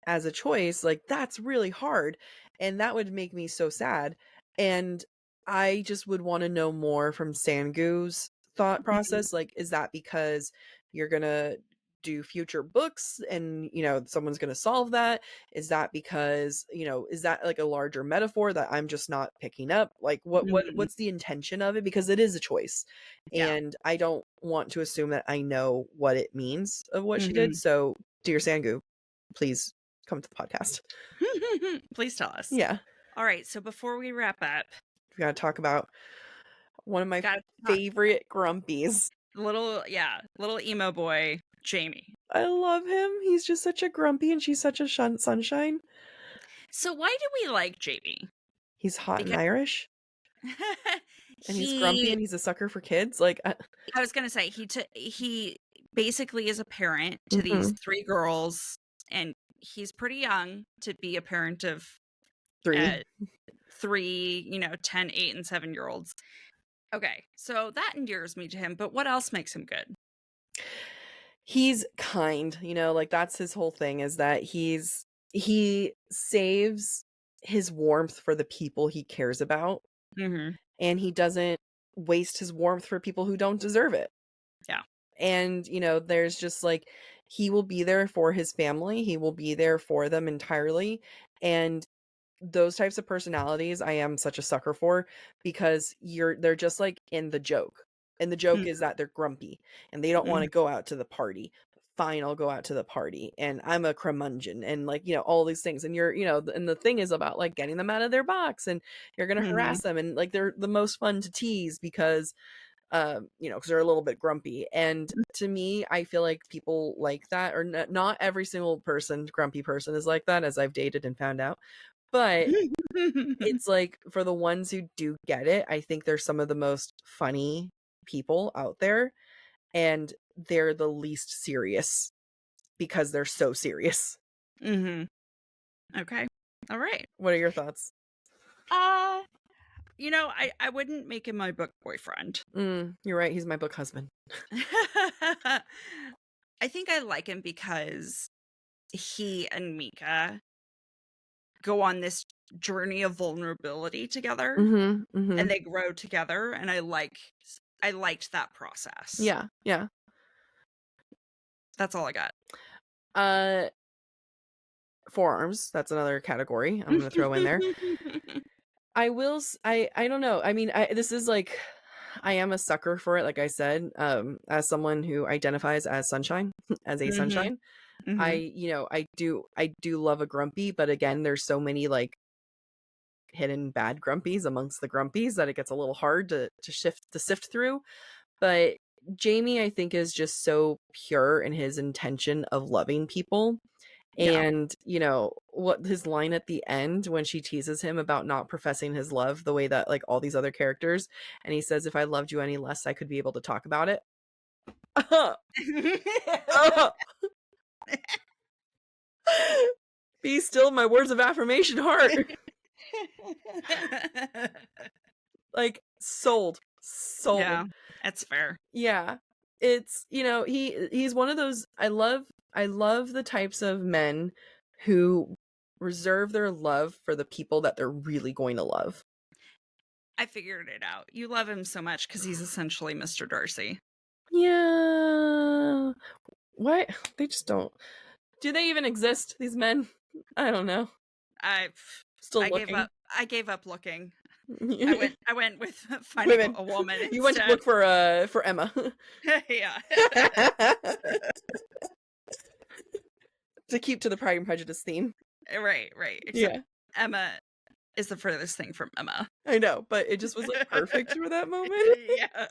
[SPEAKER 1] as a choice, like, that's really hard, and that would make me so sad, and I just would wanna know more from Sangu's thought
[SPEAKER 2] Mhm.
[SPEAKER 1] process, like, is that because you're gonna do future books and, someone's gonna solve that? Is that because, is that, like, a larger metaphor that I'm just not picking up? Like,
[SPEAKER 2] Mhm.
[SPEAKER 1] what's the intention of it? Because it is a choice,
[SPEAKER 2] Yeah.
[SPEAKER 1] and I don't want to assume that I know what it means of what she did,
[SPEAKER 2] Mhm.
[SPEAKER 1] so, dear Sangu, please come to the podcast.
[SPEAKER 2] Please tell us.
[SPEAKER 1] Yeah.
[SPEAKER 2] All right. So before we wrap up,
[SPEAKER 1] We gotta talk about one of my
[SPEAKER 2] got to talk
[SPEAKER 1] favorite grumpies.
[SPEAKER 2] little emo boy, Jamie.
[SPEAKER 1] I love him. He's just such a grumpy and she's such a sunshine.
[SPEAKER 2] So why do we like Jamie?
[SPEAKER 1] He's hot and
[SPEAKER 2] Because
[SPEAKER 1] Irish and he's grumpy
[SPEAKER 2] he,
[SPEAKER 1] and he's a sucker for kids. Like,
[SPEAKER 2] I was gonna say he basically is a parent to these
[SPEAKER 1] mhm.
[SPEAKER 2] 3 girls, and he's pretty young to be a parent of
[SPEAKER 1] 3.
[SPEAKER 2] uh 3, 10, 8, and 7 year olds. Okay, so that endears me to him, but what else makes him good?
[SPEAKER 1] He's kind, like that's his whole thing is that he saves his warmth for the people he cares about
[SPEAKER 2] Mhm.
[SPEAKER 1] and he doesn't waste his warmth for people who don't deserve it.
[SPEAKER 2] Yeah.
[SPEAKER 1] And, there's just like he will be there for his family. He will be there for them entirely. And those types of personalities I am such a sucker for because they're just like in the joke. And the joke is that they're grumpy and they don't want
[SPEAKER 2] Mhm.
[SPEAKER 1] to go out to the party. Fine, I'll go out to the party. And I'm a curmudgeon and like, all these things. And and the thing is about like getting them out of their box and you're gonna
[SPEAKER 2] Mhm.
[SPEAKER 1] harass them and like they're the most fun to tease because because they're a little bit grumpy. And to me, I feel like people like that, or not every single grumpy person is like that, as I've dated and found out. But it's like for the ones who do get it, I think they're some of the most funny people out there, and they're the least serious because they're so serious.
[SPEAKER 2] Mhm. Okay. All right.
[SPEAKER 1] What are your thoughts?
[SPEAKER 2] Uh, I wouldn't make him my book boyfriend.
[SPEAKER 1] You're right. He's my book husband.
[SPEAKER 2] I think I like him because he and Mika go on this journey of vulnerability together
[SPEAKER 1] Mm-hmm. Mm-hmm.
[SPEAKER 2] and they grow together, and I liked that process.
[SPEAKER 1] Yeah. Yeah.
[SPEAKER 2] That's all I got.
[SPEAKER 1] Uh, forearms. That's another category I'm gonna throw in there. I don't know. I mean, this is like I am a sucker for it, like I said, as someone who identifies as sunshine, as a
[SPEAKER 2] Mhm.
[SPEAKER 1] sunshine.
[SPEAKER 2] Mhm.
[SPEAKER 1] I do love a grumpy, but again, there's so many like hidden bad grumpies amongst the grumpies that it gets a little hard to sift through. But Jamie, I think, is just so pure in his intention of loving people.
[SPEAKER 2] Yeah.
[SPEAKER 1] And, what his line at the end when she teases him about not professing his love the way that like all these other characters, and he says, "If I loved you any less, I could be able to talk about it." Be still my words of affirmation, heart. Like sold. Sold.
[SPEAKER 2] Yeah, that's fair.
[SPEAKER 1] Yeah. It's, he's one of those I love the types of men who reserve their love for the people that they're really going to love.
[SPEAKER 2] I figured it out. You love him so much because he's essentially Mr. Darcy.
[SPEAKER 1] Yeah. Why they just don't. Do they even exist, these men? I don't know.
[SPEAKER 2] I
[SPEAKER 1] Still
[SPEAKER 2] I gave
[SPEAKER 1] looking.
[SPEAKER 2] up. I gave up looking. I
[SPEAKER 1] Women.
[SPEAKER 2] went. I went with finding a woman
[SPEAKER 1] You went to
[SPEAKER 2] instead.
[SPEAKER 1] look for Emma.
[SPEAKER 2] Yeah.
[SPEAKER 1] To keep to the Pride and Prejudice theme.
[SPEAKER 2] Right. Except Emma is the furthest thing from Emma.
[SPEAKER 1] I know, but it just was like perfect for that moment.
[SPEAKER 2] Yeah.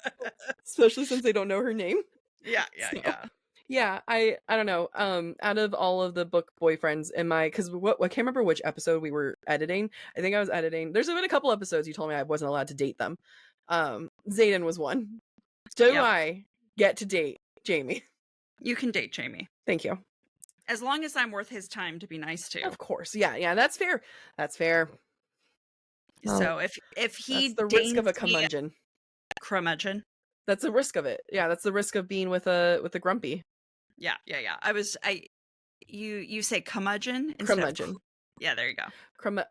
[SPEAKER 1] Especially since they don't know her name.
[SPEAKER 2] Yeah.
[SPEAKER 1] Yeah, I don't know. Out of all of the book boyfriends in my, because I can't remember which episode we were editing. I think I was editing. There's been a couple episodes you told me I wasn't allowed to date them. Xaden was one. Do I get to date Jamie?
[SPEAKER 2] You can date Jamie.
[SPEAKER 1] Thank you.
[SPEAKER 2] As long as I'm worth his time to be nice to.
[SPEAKER 1] Of course. Yeah, that's fair. That's fair.
[SPEAKER 2] So if he
[SPEAKER 1] that's the risk of a curmudgeon.
[SPEAKER 2] Curmudgeon.
[SPEAKER 1] That's the risk of it. Yeah, that's the risk of being with a grumpy.
[SPEAKER 2] Yeah. You say curmudgeon instead
[SPEAKER 1] Curmudgeon.
[SPEAKER 2] Yeah, there you go.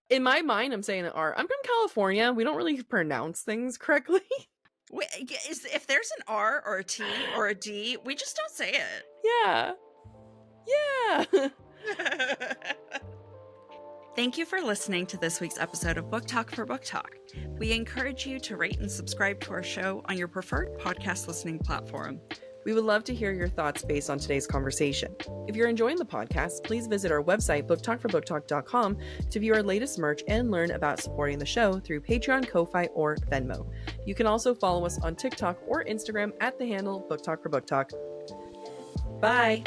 [SPEAKER 1] In my mind, I'm saying an R. I'm from California. We don't really pronounce things correctly.
[SPEAKER 2] If there's an R or a T or a D, we just don't say it.
[SPEAKER 1] Yeah.
[SPEAKER 2] Thank you for listening to this week's episode of Book Talk for Book Talk. We encourage you to rate and subscribe to our show on your preferred podcast listening platform.
[SPEAKER 1] We would love to hear your thoughts based on today's conversation. If you're enjoying the podcast, please visit our website, booktalkforbooktalk.com, to view our latest merch and learn about supporting the show through Patreon, Ko-Fi, or Venmo. You can also follow us on TikTok or Instagram at the handle BookTalk for Book Talk. Bye!